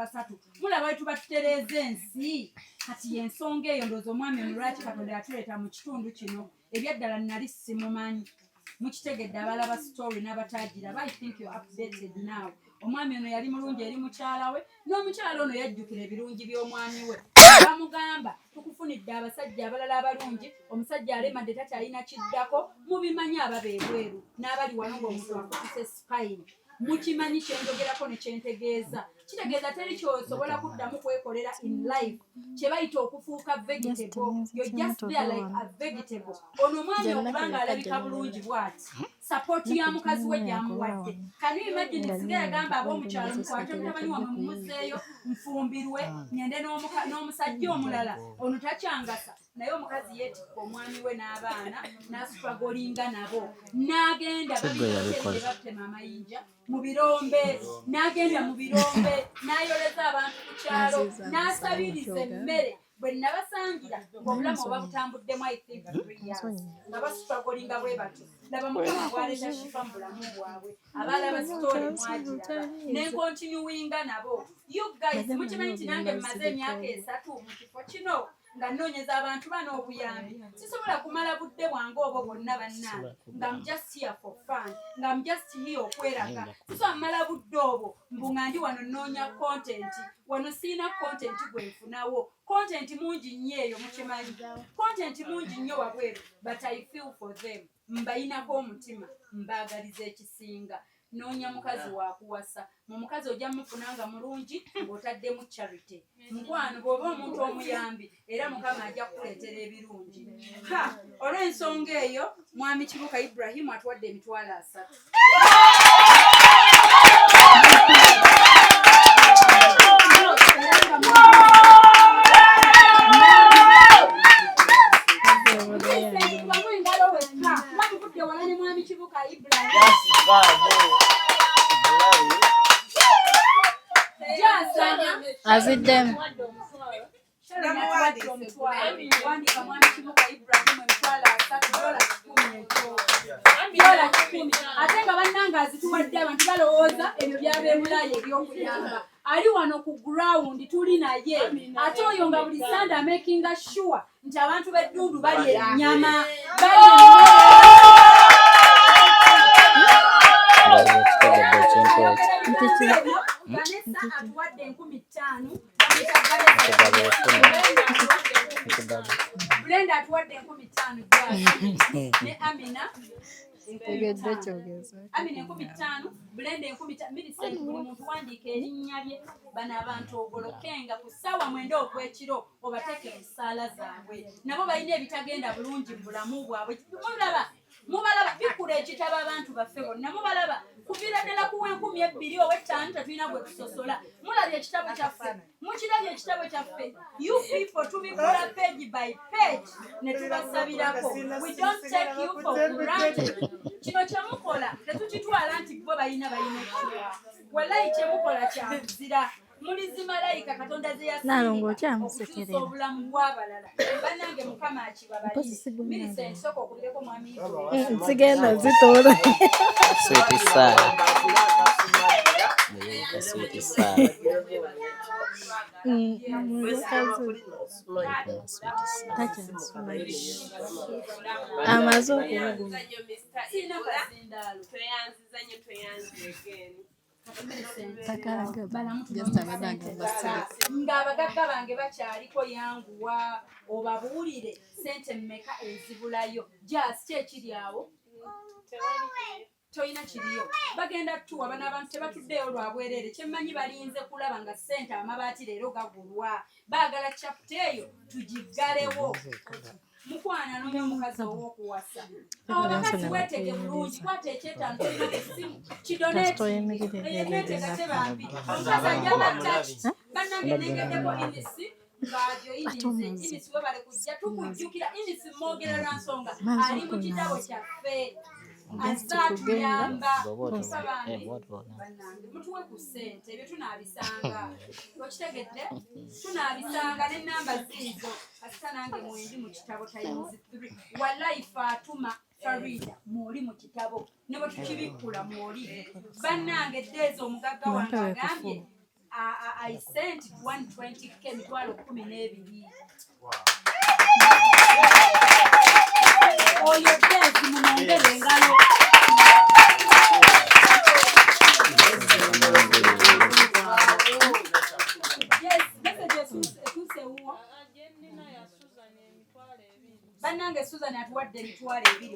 Speaker 5: Mulaba bwe tuba tutereeza ensi. Kati y'ensonga eyo ndowooza omwami ono lwaki Katonda yatuleeta mu kitundu kino. Ebyaddala nali simumanyi. Mukitegedde abalaba story n'abataagira. I think you're updated now. Omwami ono yali mulungi eri mukyala we, n'omukyala ono yajjukira ebirungi by'omwami we. Bamugamba tukufunidde abasajja abalala abalungi, omusajja alemadde takyalina kiddako. Mubimanyi ababa ebweru n'abali wano ng'omuntu akutise spine. Mukimanyi kyenjogerako ne kyentegeeza. Kitegeeza teri kyosobola kuddamu kwekolera in life kye bayita okufuuka vegetable. You're just there like a vegetable. Ono omwami okubanga alabika bulungi bw'ati, support ya mukazi we gy'amuwadde. Can you imagine singa yagamba ab'omukyalo mukwate mutabani wamwe mumuzzeeyo nfumbirwe ngende n'omusajja omulala, ono takyangasa. Naye omukazi yeetikka omwami we n'abaana n'asupagolinga nabo, n'agenda batema amayinja mu birombe, n'agenda mu birombe n'ayoleza abantu ku kyalo, n'asabiriza emmere. Bwe nabasangira ng'obulamu oba butambuddemu I think 3 years nga basupagolinga bwe batyo. Laba Mukama bw'aleeta Shifa mu bulamu bwabwe. Abalaba story mwagiraba ne continuinga nabo. You guys mukimanyi nti nange mmaze emyaka 3 mu kifo kino nga nnoonyeza abantu bano obuyambi. Sisobola kumala budde bwange obwo bwonna bannange nga I'm just here for fun, nga I'm just here okweraga. Sisobola mmala budde obwo mbu nga ndi wano nnoonya content. Wano siina content gwe nfunawo. Content mungi nnyo eyo mukimanyi. Content mungi nnyo wabweru, but I feel for them. Mbayinako omutima, mbaagaliza ekisinga. Noonya mukazi wa kuwasa. Mu mukazi ojja mufunanga mulungi ng'otaddemu charity. Mukwano bw'oba omuntu omuyambi era Mukama ajja kukuleetera ebirungi. Olw'ensonga eyo Mwami Kibuka Ibrahim atuwadde emitwalo 3. Mwami Kibuka Ibrahim
Speaker 4: aziddemu
Speaker 5: wandika Mwami Kibuka Ibrahim emitwalo 3 ate nga bannange azituwadde abantu balowooza ebyo by'abeemulayo ebyokuyamba. Ali wano ku ground tuli naye, ate oyo nga buli Sunday making sure nti abantu b'eddundu bali ennyama, Vanessa atuwadde 15,000, Brenda atuwadde 15,000 ne Amina
Speaker 4: Tegedde kyogeza.
Speaker 5: Amina 15 blend 15 Millicent buli muntu wandiika erinnya lye bano abantu ogolokenga ku ssaawa 9 okw'ekiro obateeke mu ssaala zaabwe nabo balina ebitagenda bulungi mu bulamu bwabwe mubalaba bikula ekitabo abantu baffe bonna mubalaba kuviira ddala ku 10,000 oba 5 tetulina gwe tusosola mulabye ekitabo kyaffe mukirabye ekitabo kyaffe you people tubikula page by page ne tubasabirako we don't take you for granted kino kyemukola tetukitwala nti bo balina okukiwa wallahi kyemukola kyamuzira mulizi malayika katonda ze yasinga obulamu bw'abalala bannange mukama akibabali Millicent soko okubireko mwami
Speaker 4: Nsigenda zitoola.
Speaker 1: Sweet Sarah. Sweet Sarah.
Speaker 4: Amazo
Speaker 5: ng'abagagga bange bakyaliko yanguwa obabuulire sente mmeka ezibulayo just kyekiri awo toyina kiriyo bagenda tuwa bano abantu tebatuddeyo lwa bwereere kyemmanyi balinze kulaba nga sente amabaati leero gagulwa baagala chapter eyo tugiggalewo mukwana n'omukazi ow'okuwasa abakazi weetege bulungi kwata ekyetaano tulina essimu kidoneeteeka tebambi omukazi ajja battaki bannange nengeddeko inisi ngaagyo inisi we bale kujja tukujjukira inisi mwogera lwa nsonga ali mu kitabo kyaffe azatuyamba bannange mutuwe ku ssente ebyo tunaabisanga okitegedde tunaabisanga n'ennamba ziizo kasita nange mwendi mu kitabo times 3 wallahi Fatuma Farida mwoli mu kitabo ne bwe tukibikkula mwoli bannange ddeezi omugagga wange agambye I sent 120k emitwalo 12 oyo ddeezi mumwongere engalo bannange Susan atuwadde emitwalo 2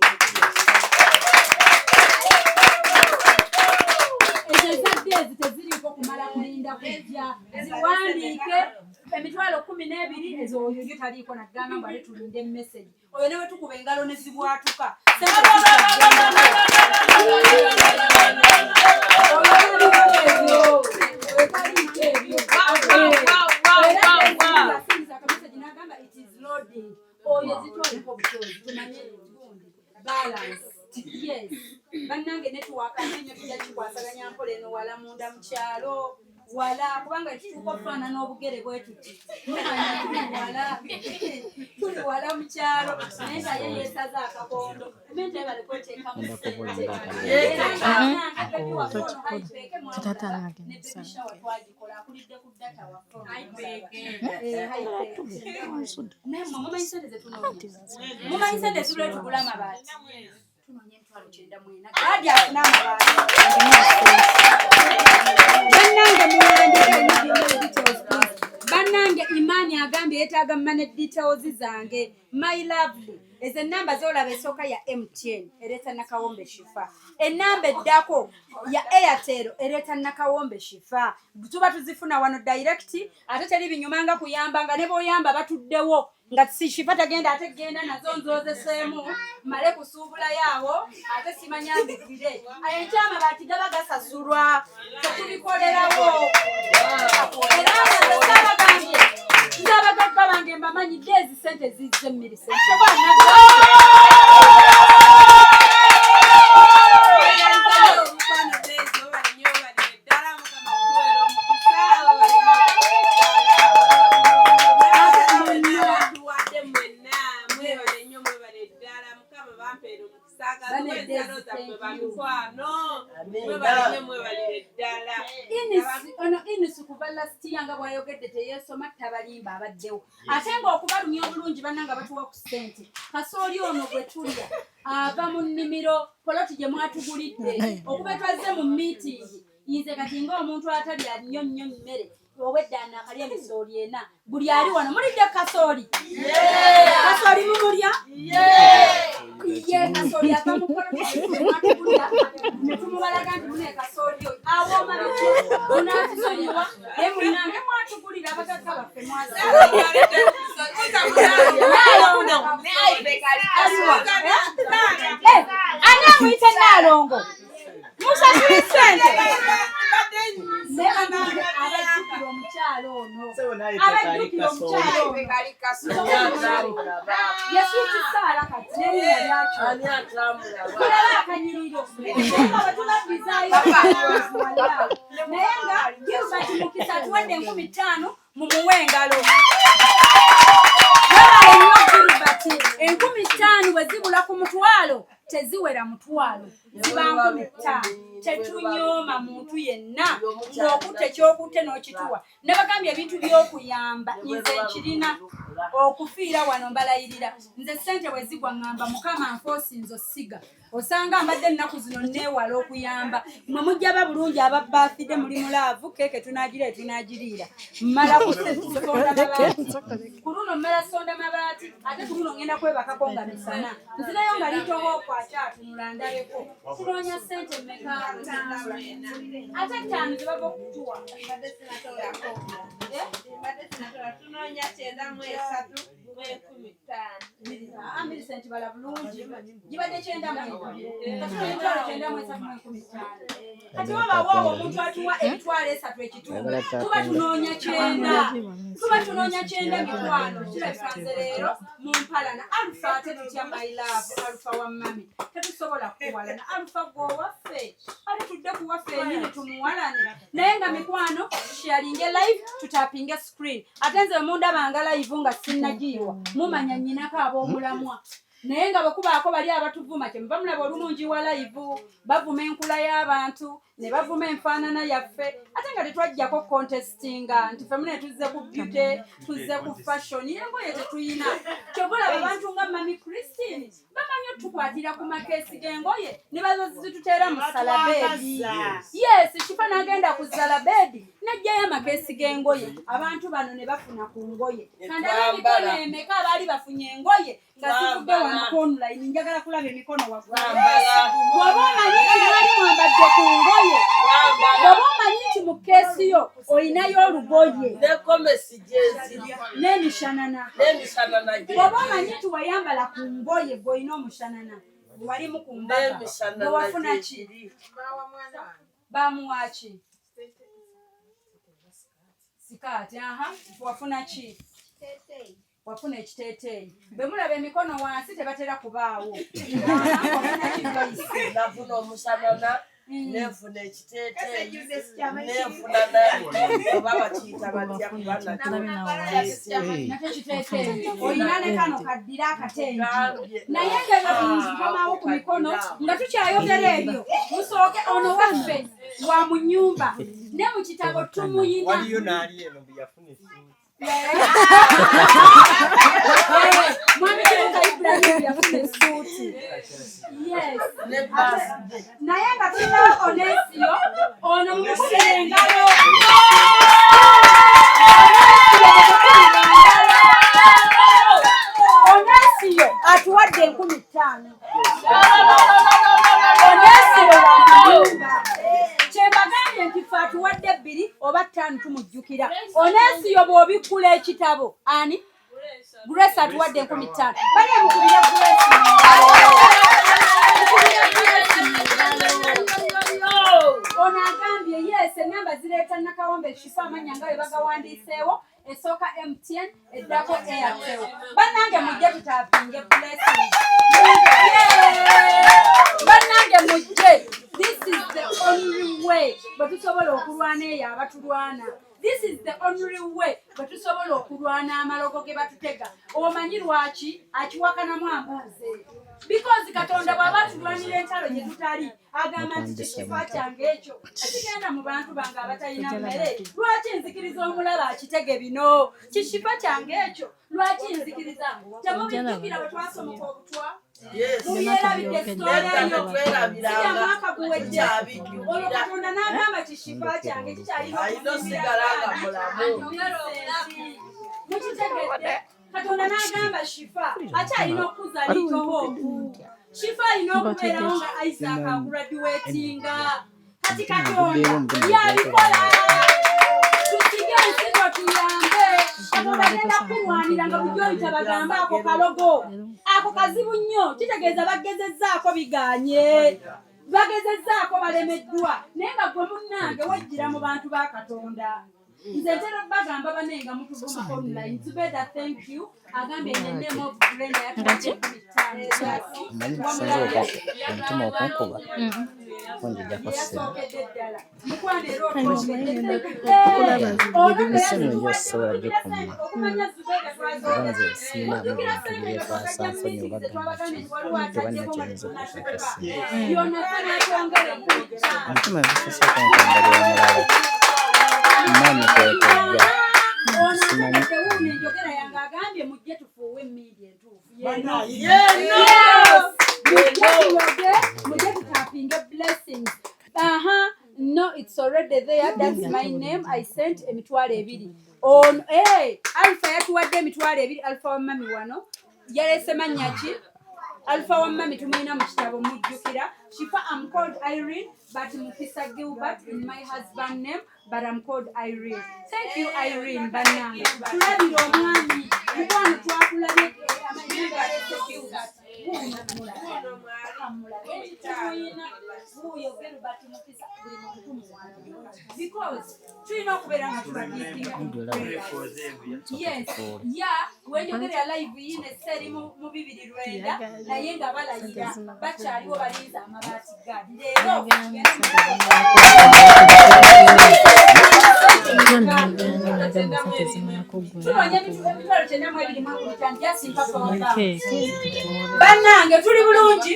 Speaker 5: ezo ezaddeezi teziriiko kumala kulinda kujja ziwandiike emitwalo 12 ezo oyo yo taliiko naggamba mbu ate tulinde message oyo ne bwe tukuba engalo ne zibwatuka oyo zitwaliko obutozi tumanye balance yes bannange netuwaka nenyo tujja kikwasaganya mpola eno wala munda mu kyalo wala kubanga kituuka okufaanana obugere bwe tuti tuli wala mu kyalo naye nga ye yeesaza akakondo mente bale kweteekamu nebebishawa twagikola akulidde ku data naye mumanyi sente zetunoonya mumanyi sente zibule tugula amabaati tunoonya emitwalo 9 gaadi afuna amabaati bannange Imani agambye yeetaaga mmane details zange my lovely ezo ennamba z'olaba esooka ya MTN ereeta Nakawombe Shifa ennamba eddako ya Airtel ereeta Nakawombe Shifa tuba tuzifuna wano direct ate teri binyumanga kuyambanga ne b'oyamba batuddewo nga si Shifa tagenda ate genda nazo nzozeseemu male kusuubula yaawo ate simanyambikire enkyama baati gaba gasasulwa tetubikolerawo era nzabagambye nzabagagga bange mbamanyidde ezi sente zizze Millicent inisi kuva last year nga bwayogedde teyeesoma tabalimba abaddewo ate ng'okubalumya obulungi bannanga batuwa ku ssente kasooli ono gwe tulya ava mu nnimiro poloti gye mwatugulidde okuba twazze mu miitingi nze kati ng'omuntu atalya nnyo mmere obweddaana akalya emisooli 4 buli ali wano mulidde kasooli kasooli mumulya ye kasooli ava mu kolotmwatugulira ne tumubalaga nti mune kasooli oyo awooma munatusonyiwa naye munange mwatugulira abagagga baffe ani amuyite Naalongo musasule sente abajjukira omukyalo ono abajjukira omukyalo ono yasuukisaala kati nerinnya lyakyokulaba akanyiriro batulabizaayo naye nga Gilbert Mukisa atuwadde 50,000 mumuwe engalo webale nnyo Gilbert 50,000 bwe zibula ku mutwalo teziwera mutwalo ziba 50,000 tetunyooma muntu yenna ng'okutte ekyokutte n'okituwa nabagambye ebintu by'okuyamba nze nkirina okufiira wano mbalayirira nze ssente bwe zigwa ŋŋamba mukama nfoosinzo siga osanga mbadde ennaku zino neewala okuyamba mwe mujjaba bulungi ababaafidde muli mulaavu keeke tunaagiriira mmala kusonda mabaati ku luno mmala sonda mabaati ate ku luno ŋŋenda kwebakako nga misana nzirayo nga liitowa okwakyatunula ndabeko tunoonya ssente mmeka ate 5 zibava okutuwa Millicent bala bulungi gibadde 9 kati wabaawo omuntu atuwa emitwalo 3 ekitundu tuba tunoonya 9 mitwalo kirabikanze leero mu mpalana Alpha ate tutya my love Alpha wa mami tetusobola kuwalana Alpha gwowaffe ate tudde kuwaffe enyini tumuwalane naye nga mikwano sharinge live tutapinge screen ate nze mundabanga live nga sinnagiyiwa mumanya nnyinako ab'omulamwa naye nga bwekubaako bali abatuvuma kye muba mulaba olulungi wa live bavuma enkula y'abantu ne bavuma enfaanana yaffe ate nga tetwajjako contestinga nti ffe mune tuzze ku beauty tuzze ku fashion engoye tetuyina kyogolaba abantu nga mami Christine bamanyi otukwatira ku makeesi g'engoye ne bazituteera mu salabedi yes kifa n'agenda ku salabedi najjayo amakeesi g'engoye abantu bano ne bafuna ku ngoye kandaba emikono emeka abaali bafunye engoye nga zivudde wano online njagala kulaba emikono waggulu bw'oba omanyi nti mwali mwambadde ku ngoye bw'oba omanyi nti mu keesi yo olinayo olugoye n'emishanana bw'oba omanyi nti wayambala ku ngoye gw'olina omushanana walimu ku mbaga bwewafuna ki bamuwaki sikaati wafuna ki wafuna ekiteeteeyi bwe mulaba emikono wansi tebatera kubaawo
Speaker 6: nafuna omusanana nenfuna ekiteeteeyi nenfuna oba bakiyita batya
Speaker 5: nate ekiteeteeyi olina ne kano kaddira akatengi naye ngebakomaawo ku mikono nga tukyayogera ebyo musooke ono waffe wa mu nnyumba ne mu kitabo tumuyina
Speaker 7: waliyo naali eno buyafuna esimu
Speaker 5: mwami kibuga Ibrahim yafuna essuuti yes naye nga tulinawo Onesio ono mukubira engalo Onesio atuwadde 50,000 Onesio wakunyumba kyembagambye nti fe atuwadde 2 oba 5 tumujjukira Onesio bw'obikkula ekitabo ani Grace atuwadde 50,000 bali mukubira Grace ono agambye yes enamba zireeta nakawombe Shifa amanya nga bwe bagawandiiseewo esooka MTN eddako Airtel bannange mujje tutapinge blessing bannange mujje this is the only way bwe tusobola okulwana eyo abatulwana this is the only way bwe tusobola okulwana amalogo ge batutega omanyi lwaki akiwakanamu ambuuze because Katonda bw'aba tulwanira entalo gye tutali agamba nti kifa kyange ekyo ekigenda mu bantu bange abatalina mmere lwaki nzikiriza omulaba akitege bino kikifa kyange ekyo lwaki nzikiriza temubijjukira bwe twasomoka obutwa muyerabidde sitooleyo sija mwaka guwedde olwo Katonda n'agamba kikifa kyange kikyalina mukitegedde Katonda n'agamba Shifa akyalina okuzaalitowo Shifa inokubeerawo nga Isaac akuraduwetinga kati Katonda yabikola tusige ensigo tuyambe Katonda agenda kulwanira nga bujoyita bagamba ako kalogo ako kazibu nnyo kitegeeza bagezezzaako biganye bagezezzaako balemeddwa naye nga gwe munnange wejjira mu bantu ba Katonda nze ntera bagamba banenga mutugoma online Zubeda thank you agambe in the name of Brenda yatulaje
Speaker 1: Mtuma okunkuba onjija kusema
Speaker 5: no, it's already there. That's my name. I sent emitwalo ebiri. On Alpha yatuwadde emitwalo ebiri. Alpha wa mami wano yalese mannya ki? Alpha wa mami tumulina mu kitabo mujjukira. Shifa, I'm called Irene, but Mukisa Gilbert in my husband name, but I'm called Irene. Thank you, Irene. Banana. Tulabira omwami. Mukwano twakulabye amanyumba yalese Gilbert. Because tulina okubeera nga tubadiikinga. Yes, yeah, wenjogera live yine seri mu 2:9 naye nga balayira bakyaliwo balinza amabaati gadi leero bannange tuli bulungi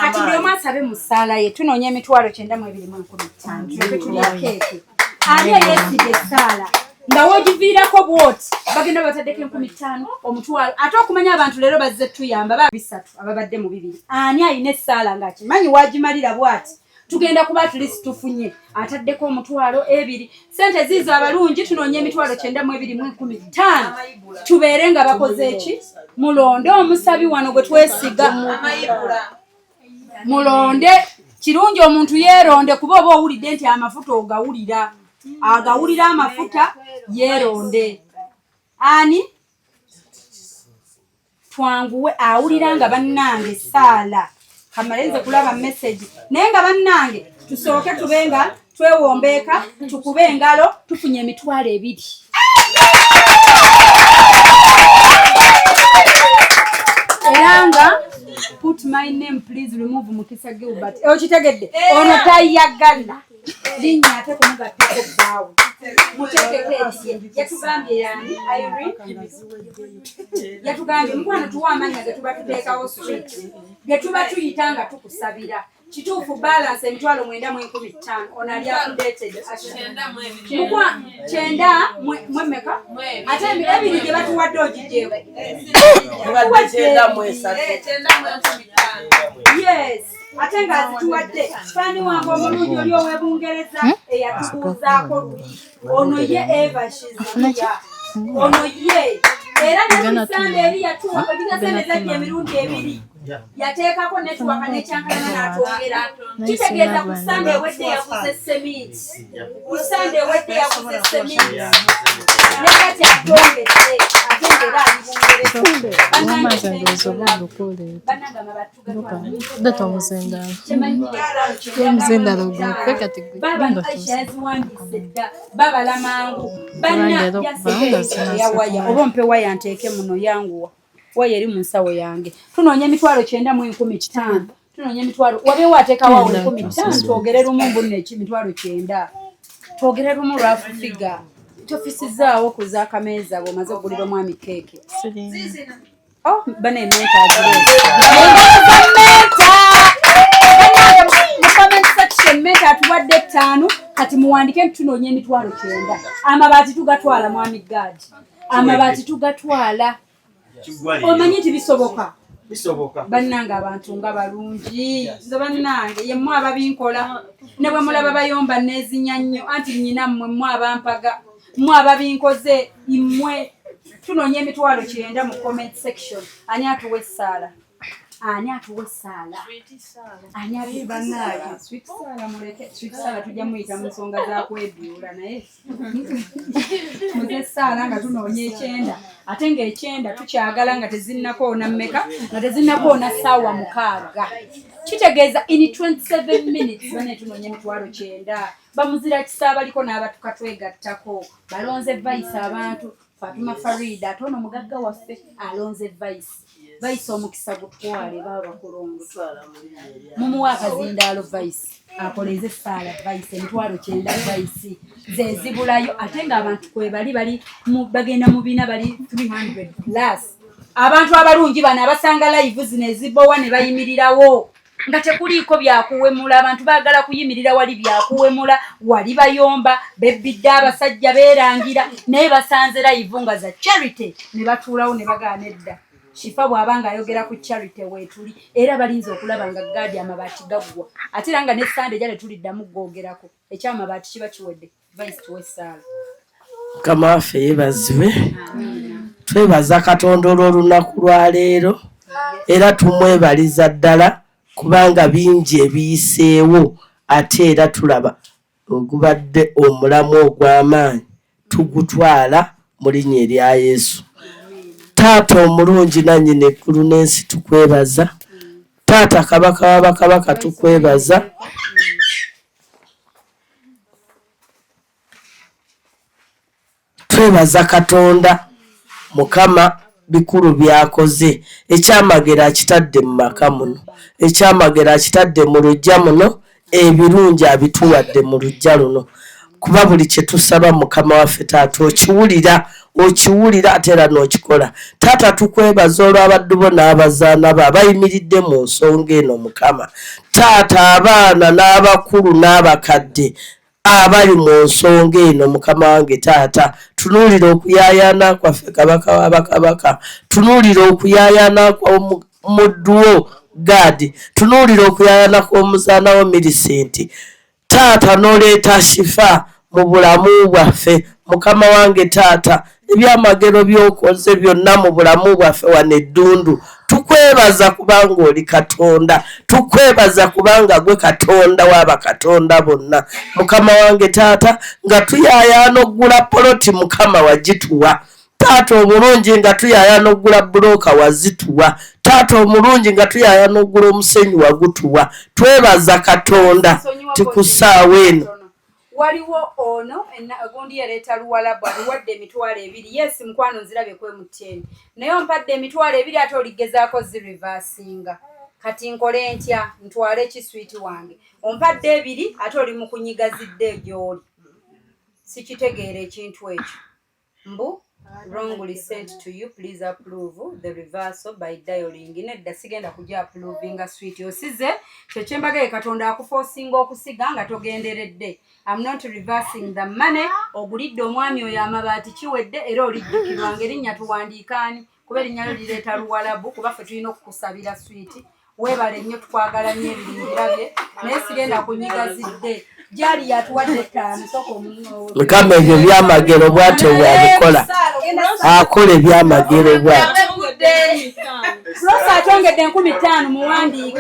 Speaker 5: kati buli omu asabe mu ssaala ye tunoonya emitwalo 9,215 tulya keeki ani eyeesibye essaala nga wogiviirako bwoti bagenda bataddeko 15,000 omutwalo ate okumanya abantu leero bazze tuyamba ba 3 ababadde mu 2 ani alina essaala ng'akimanyi waagimalira bwati tugenda kuba tulisi tufunye ataddeko omutwalo 2 sente ziizo abalungi tunoonya emitwalo 9,215 tubeere nga bakoze eki mulonde omusabi wano gwe twesiga mulonde kirungi omuntu yeeronde kuba oba owulidde nti amafuta agawulira amafuta yeeronde ani twanguwe awulira nga bannange saala kamalenze kulaba message naye nga bannange tusooke tube nga twewombeeka tukube engalo tufunye emitwalo 2 eranga put my name please remove Mukisa Gilbert okitegedde ono tayagala linnya ate kumugatteko bbaawe muteekeko eriye yatugambye yani Irene yatugambye mukwano tuwa amanya ge tuba tuteekawo street ge tuba tuyita nga tukusabira kituufu balance emitwalo 9,15 ono ali updated mukwa 9 ate ebiri gye batuwadde ogijeewo yes ate nga azituwadde fani wange omulungi oli ow'Ebungereza eyatubuuzaako ono ye Eva Shizuya ono ye era nesande eri yatuwa ebinasene zajja emirundi 2 yateekako netuwaka nekyankalana n'atwogera kitegeeza ku sande ewedde yaguze semiti ku sande ewedde yaguze semiti nekati atongedde ate ngera babala mangu yawaya oba mpe waya nteeke muno yanguwa waya eri mu nsawo yange tunoonya emitwalo 9,15 tunoonya emitwalo wabeewo ateekawo 15 twogere lumu mbunne emitwalo 9 twogere lumu lwafu figa tofisizaawo kuza akameeza bw'omaze okugulira omwami keeke bana ementa comment section menta atuwadde 5 kati muwandike tunoonya emitwalo 9 amabaati tugatwala mwami gaadi amabaati tugatwala omanyi nti bisoboka bannange abantu nga balungi nze bannange yemmwe ababinkola ne bwe mulaba bayomba neezinya nnyo anti nnyina mmwe mmwe abampaga mmwe ababinkoze mmwe tunoonya emitwalo 9 mu comment section ani atuwa essaala ani atuwa essaala ani atuwa sweet saala muleke sweet saala tujja muyita mu nsonga za kwebyula naye muze essaala nga tunoonya ekyenda ate ng'ekyenda tukyagala nga tezinnakoona mmeka nga tezinnakoona ssaawa 6 kitegeeza in 27 minutes bane tunoonya emitwalo 9 bamuzira kisa baliko n'abatuka twegattako balonze vice abantu Fatuma Farida ate ono mugagga waffe alonze vice omukisa gutwale baba kulongo mumuwa akazindaalo vice akoleze essaala vice emitwalo 9 vice zezibulayo ate ng'abantu kwe bali bagenda mu bina bali 300 plus abantu abalungi bano abasanga live zino ezibowa ne bayimirirawo nga tekuliiko byakuwemula abantu baagala kuyimirira wali byakuwemula wali bayomba bebbidde abasajja beerangira naye basanze live nga za charity ne batuulawo ne bagaana edda Shifa bw'aba ng'ayogera ku charity weetuli era balinze okulaba nga gaadi amabaati gaggwa ate era nga ne Sande gyale tuliddamu gwogerako ekyamabaati kiba kiwedde vice tuwe essaala
Speaker 8: Mukama waffe yeebazibwe twebaza Katonda olw'olunaku lwa leero era tumwebaliza ddala kubanga bingi ebiyiseewo ate era tulaba ogubadde omulamu ogw'amaanyi tugutwala mu linnya erya Yesu. Taata omulungi nannyini eggulu n'ensi tukwebaza. Taata kabaka w'abakabaka tukwebaza. Twebaza Katonda Mukama bikulu byakoze ekyamagero akitadde mu maka muno ekyamagero akitadde mu luggya muno ebirungi abituwadde mu luggya luno kuba buli kye tusaba Mukama waffe Taata okiwulira ate era n'okikola. Taata tukwebaza olw'abaddu bo n'abazaana bo abayimiridde mu nsonga eno Mukama. Taata abaana n'abakulu n'abakadde abali mu nsonga eno Mukama wange Taata tunuulira okuyaayaana kwaffe kabaka w'abakabaka tunuulira okuyaayaana kw'omudduwo Gaadi tunuulira okuyaayaana kw'omuzaana wo Milicent Taata n'oleeta Shifa mu bulamu bwaffe Mukama wange Taata ebyamagero by'okoze byonna mu bulamu bwaffe wano eddundu tukwebaza kubanga oli Katonda tukwebaza kubanga gwe Katonda w'abakatonda bonna Mukama wange Taata nga tuyaayaana oggula poloti Mukama wagituwa Taata omulungi nga tuyaayaana oggula bulooka wazituwa Taata omulungi nga tuyaayaana oggula omusenyu wagutuwa twebaza Katonda tikusaawa eno
Speaker 5: waliwo ono gundi yaleeta Luwalabu aliwadde emitwalo 2 yes mukwano nzirabe kwemuteni naye ompadde emitwalo 2 ate oligezaako zirivasinga kati nkole ntya ntwale kiswiti wange ompadde 2 ate oli mukunyigazidde gy'oli sikitegeera ekintu ekyo mbu wrongly sent to you please approve the reversal by dialing nedda sigenda kujja approvinga sweet osize kyembagaye Katonda akuforcinga okusiga nga togenderedde. I'm not reversing the money ogulidde omwami oyo amabaati kiwedde era olijjukirwa ng'erinnya tuwandiikaani kuba erinnya lyo lireeta Luwalabu kuba ffe tulina okukusabira sweet weebale nnyo tukwagala nnyo ebirindira bye naye sigenda kunyigazidde gyali yatuwadde 5 soko omuno
Speaker 8: Mukama ebyo byamagero bw'atyo bw'abikola akola ebyamagero bw'atyo
Speaker 5: Rosa atongedde 15 muwandiike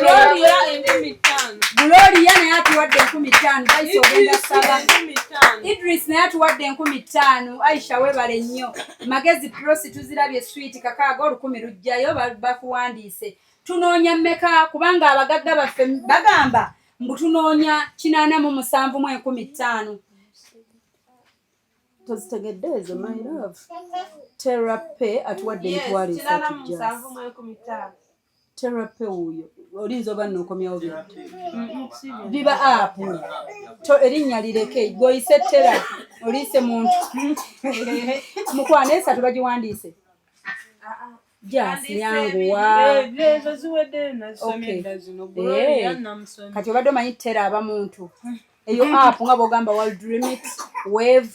Speaker 5: Gloria naye atuwadde 15 Aisha ogenda saba Idris naye atuwadde 15 Aisha weebale nnyo Magezi Prosi tuzirabye sweet kakaaga 10 lujjayo bakuwandiise tunoonya mmeka kubanga abagagga baffe bagamba mbu tunoonya 87 mu 15 tozitegedde ezo my love Therapy atuwadde emitwalo 3 Therapy uyo olinza oba n'okomyawo biba apu erinnya lireke goyise tera olise muntu mukwana esatu bagiwandiise Jasi yangu wa kati obadde omanyi tera aba muntu eyo apu nga bogamba World Remit Wave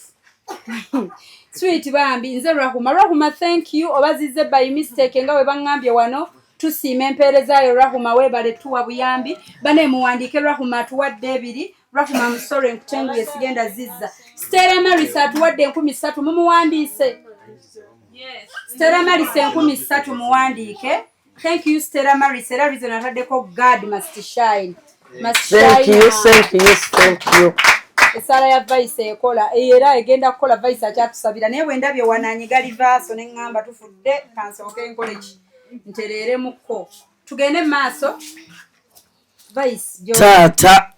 Speaker 5: Sweet bambi nze Rahuma thank you obazize by mistake nga we bangambye wano tusiima empeereza yo Rahuma weebale tuwa buyambi bane muwandiike Rahuma atuwadde 2 Rahuma musore nkutenguye sigenda zizza Stella Marisa atuwadde 13 mumuwandiise Stella Marisa 13 muwandiike Thank you Stella Maris era reason ataddeko God must shine.
Speaker 8: Thank you.
Speaker 5: Esala ya Vice ekola era egenda kukola Vice akyatusabira naye bwendabye wananyigali vaso neŋŋamba tufudde kansooke nkoleki ntereeremuko tugende maaso Vice
Speaker 8: taata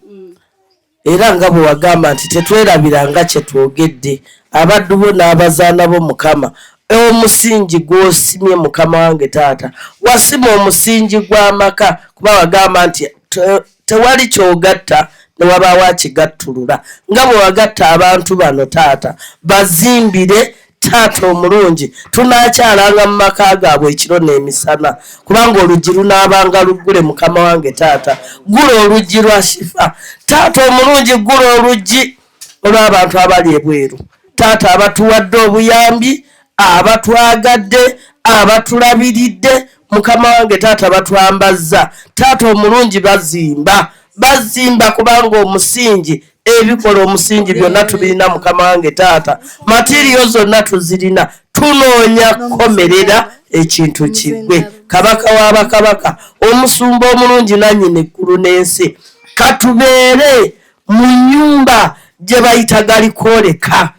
Speaker 8: era nga bwe wagamba nti tetwerabiranga kye twogedde abaddu bo n'abazaana bo Mukama omusingi gw'osimye Mukama wange taata wasima omusingi gw'amaka kuba wagamba nti tewali kyogatta ne wabaawo akigattulula nga bwe wagatta abantu bano taata bazimbire taata omulungi tunaakyalanga mu maka gaabwe ekiro n'emisana kubanga oluggi lunaabanga luggule Mukama wange taata gula oluggi lwa shifa taata omulungi gula oluggi olw'abantu abali ebweru taata abatuwadde obuyambi abatwagadde abatulabiridde Mukama wange taata batwambazza taata omulungi bazimba kubanga omusingi ebikola omusingi byonna tubirina Mukama wange taata matiriyo zonna tuzirina tunoonya kukomerera ekintu kiggwe kabaka w'abakabaka omusumba omulungi nannyini eggulu n'ensi katubeere mu nnyumba gye bayita galikwoleka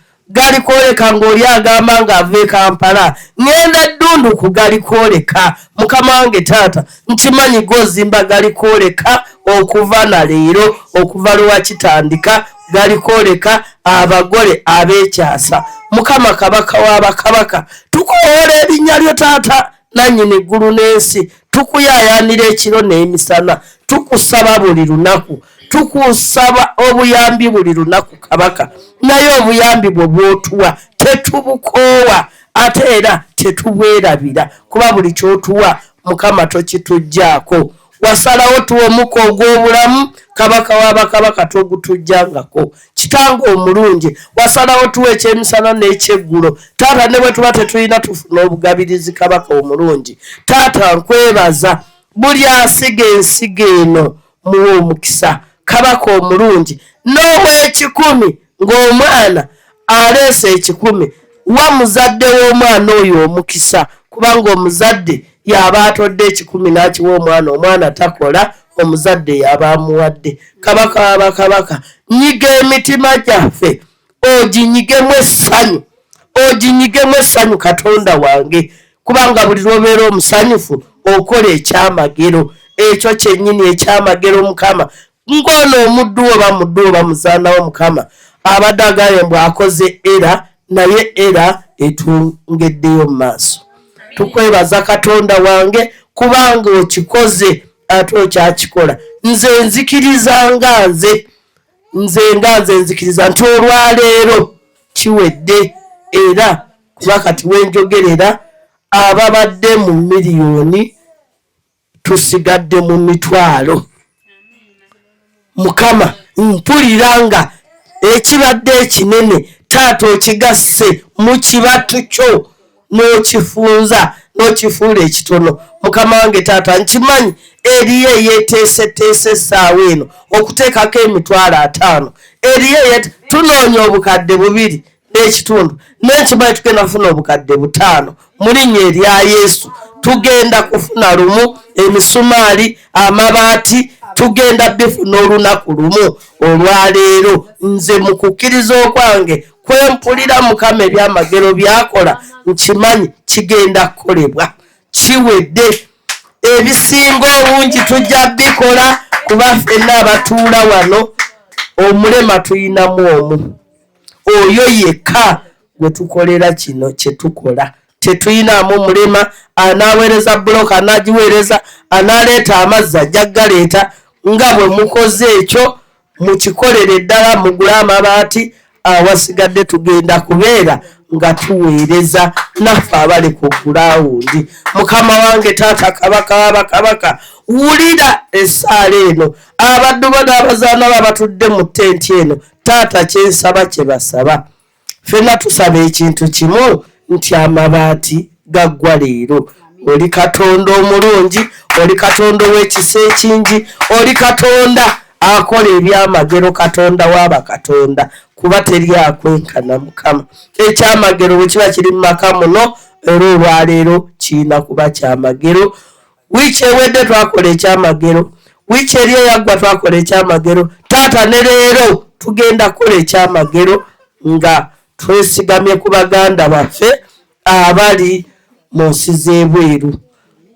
Speaker 8: ng'oli agamba ng'ava e Kampala ngenda ddundu ku galikwoleka Mukama wange taata nkimanyi gozimba galikwoleka okuva na leero okuva lwakitandika galikwoleka abagole ab'ekyasa Mukama kabaka w'abakabaka tukoola erinnya lyo taata nannyini eggulu n'ensi tukuyaayaanira ekiro n'emisana tukusaba buli lunaku tukusaba obuyambi buli lunaku kabaka naye obuyambi bwe bw'otuwa tetubukoowa ate era tetubwerabira kuba buli ky'otuwa Mukama tokituggyako wasalawo tuwa omuka ogw'obulamu kabaka w'abakabaka togutujjangako kitange omulungi wasalawo tuwa ekyemisana n'ekyeggulo taata ne bwe tuba tetulina tufuna obugabirizi kabaka omulungi taata nkwebaza buli asiga ensiga eno muwa omukisa kabaka omulungi n'ow'ekikumi ng'omwana aleese ekikumi wa muzadde w'omwana oyo omukisa kubanga omuzadde yaba atodde ekikumi n'akiwa omwana takola omuzadde yaba amuwadde kabaka w'abakabaka nyiga emitima gyaffe oginyigemu essanyu katonda wange kubanga buli lw'obeera omusanyufu okola ekyamagero ekyo kyennyini ekyamagero Mukama ng'ono omuddu oba muzaanawo Mukama abadde agaye mbw akoze era naye era etwongeddeyo mu maaso tukwebaza katonda wange kubanga okikoze ate okyakikola nze nzikiriza nti olwaleero kiwedde era kuba kati wenjogerera ababadde mu miliyoni tusigadde mu mitwalo Mukama mpulira nga ekibadde ekinene taata okigasse mu kibatu kyo n'okifunza n'okifuula ekitono Mukama wange taata nkimanyi eriyo eyeeteeseteese essaawa eno okuteekako emitwalo 5 eriyo tunoonya obukadde 2 n'ekitundu n'enkimanyi tugenda kufuna obukadde 5 mu linnya erya Yesu tugenda kufuna lumu emisumaali amabaati tugenda bifuna olunaku lumu olwaleero nze mu kukkiriza okwange kwempulira Mukama ebyamagero byakola nkimanyi kigenda kukolebwa kiwedde ebisinga obungi tujja bikola kuba ffenna abatuula wano omulema tuyinamu omu oyo yekka gwe tukolera kino kye tukola tetuyinaamu mulema anaaweereza buloka anaagiweereza anaaleeta amazzi ajja galeeta nga bwe mukoze ekyo mukikolere ddala mugule amabaati awasigadde tugenda kubeera nga tuweereza naffe abali ku gulawundi Mukama wange taata kabaka w'abakabaka wulira essaala eno abaddu bo n'abazaana bo batudde mu ttenti eno taata kyensaba kye basaba ffenna tusaba ekintu kimu nti amabaati gaggwa leero oli katonda omulungi oli katonda ow'ekisa ekingi oli katonda akola ebyamagero katonda w'abakatonda kuba teri akwenkana Mukama ekyamagero bwe kiba kiri mu maka muno era olwaleero kirina kuba kyamagero wiiki ewedde twakola ekyamagero, wiiki eri eyaggwa twakola ekyamagero. Taata ne leero tugenda kukola ekyamagero nga twesigamye ku baganda baffe abali mu nsi z'ebweru.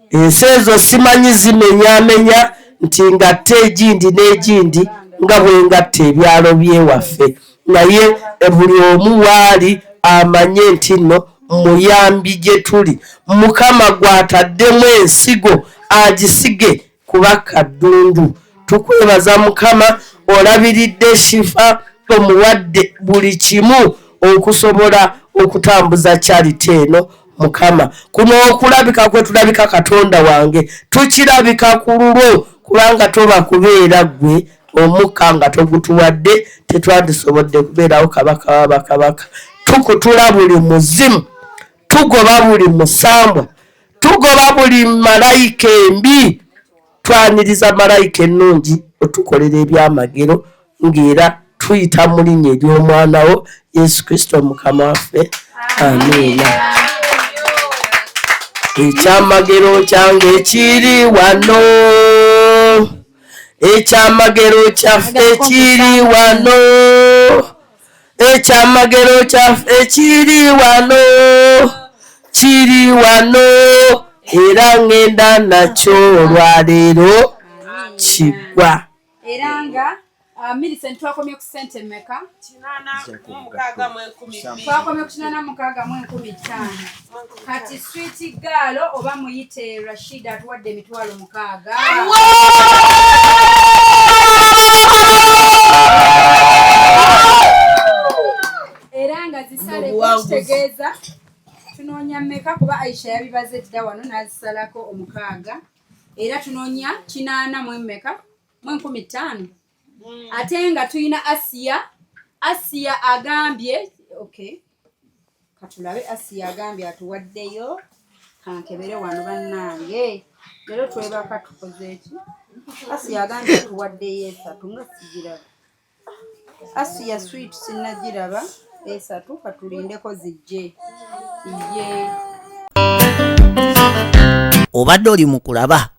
Speaker 8: Ensi ezo simanyi zimenyaamenya nti ngatte egindi n'egindi nga bwe ngatta ebyalo byewaffe, naye buli omu waali amanye nti nno muyambi gye tuli. Mukama gw'ataddemu ensigo agisige kuba kaddundu. Tukwebaza Mukama, olabiridde Shifa, omuwadde buli kimu okusobola okutambuza charity eno. Mukama, kuno okulabika kwe tulabika Katonda wange tukirabika ku lulwo, kubanga toba kubeera gwe omukka nga togutuwadde tetwandisobodde kubeerawo kabaka w'abakabaka. Tukutula buli muzimu, tugoba buli musambwa, tugoba buli malayika embi, twaniriza malayika ennungi otukolera ebyamagero ng'era tuyita mu linnya ery'omwana wo Yesu Kristo Mukama waffe. Amiina. Ekyamagero kyange kiri wano, ekyamagero kyaffe kiri wano, ekyamagero kyaffe kiri wano, kiri wano, era ngenda nakyo olwaleero kiggwa.
Speaker 5: Era nga Millicent twakomye ku ssente mmeka?
Speaker 6: 86,010.
Speaker 5: Twakomye ku 86,015. Kati Sweet Girl oba muyite Rashida atuwadde emitwalo 6. Era nga zisale kitegeeza tunoonya mmeka kuba Aisha yabibaze dda wano n'azisalako 6. Era tunoonya 80 mu mmeka? Mu 15. Ate nga tuyina Asia agambye, okay, katulabe Asia agambye atuwaddeyo, kankebere wano bannange, leero twebaka tukoze eki. Asia agambye atuwaddeyo 3 nga sigiraba. Asia Sweet sinagiraba 3, katulindeko zijje.
Speaker 1: Obadde oli mu kulaba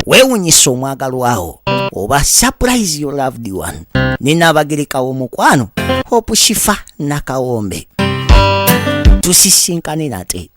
Speaker 1: weewunyisa omwagalwawo oba surprise your loved one. Nina abagereka w'omukwano Hope Shifa Nakawombe. Tusisinkane nate.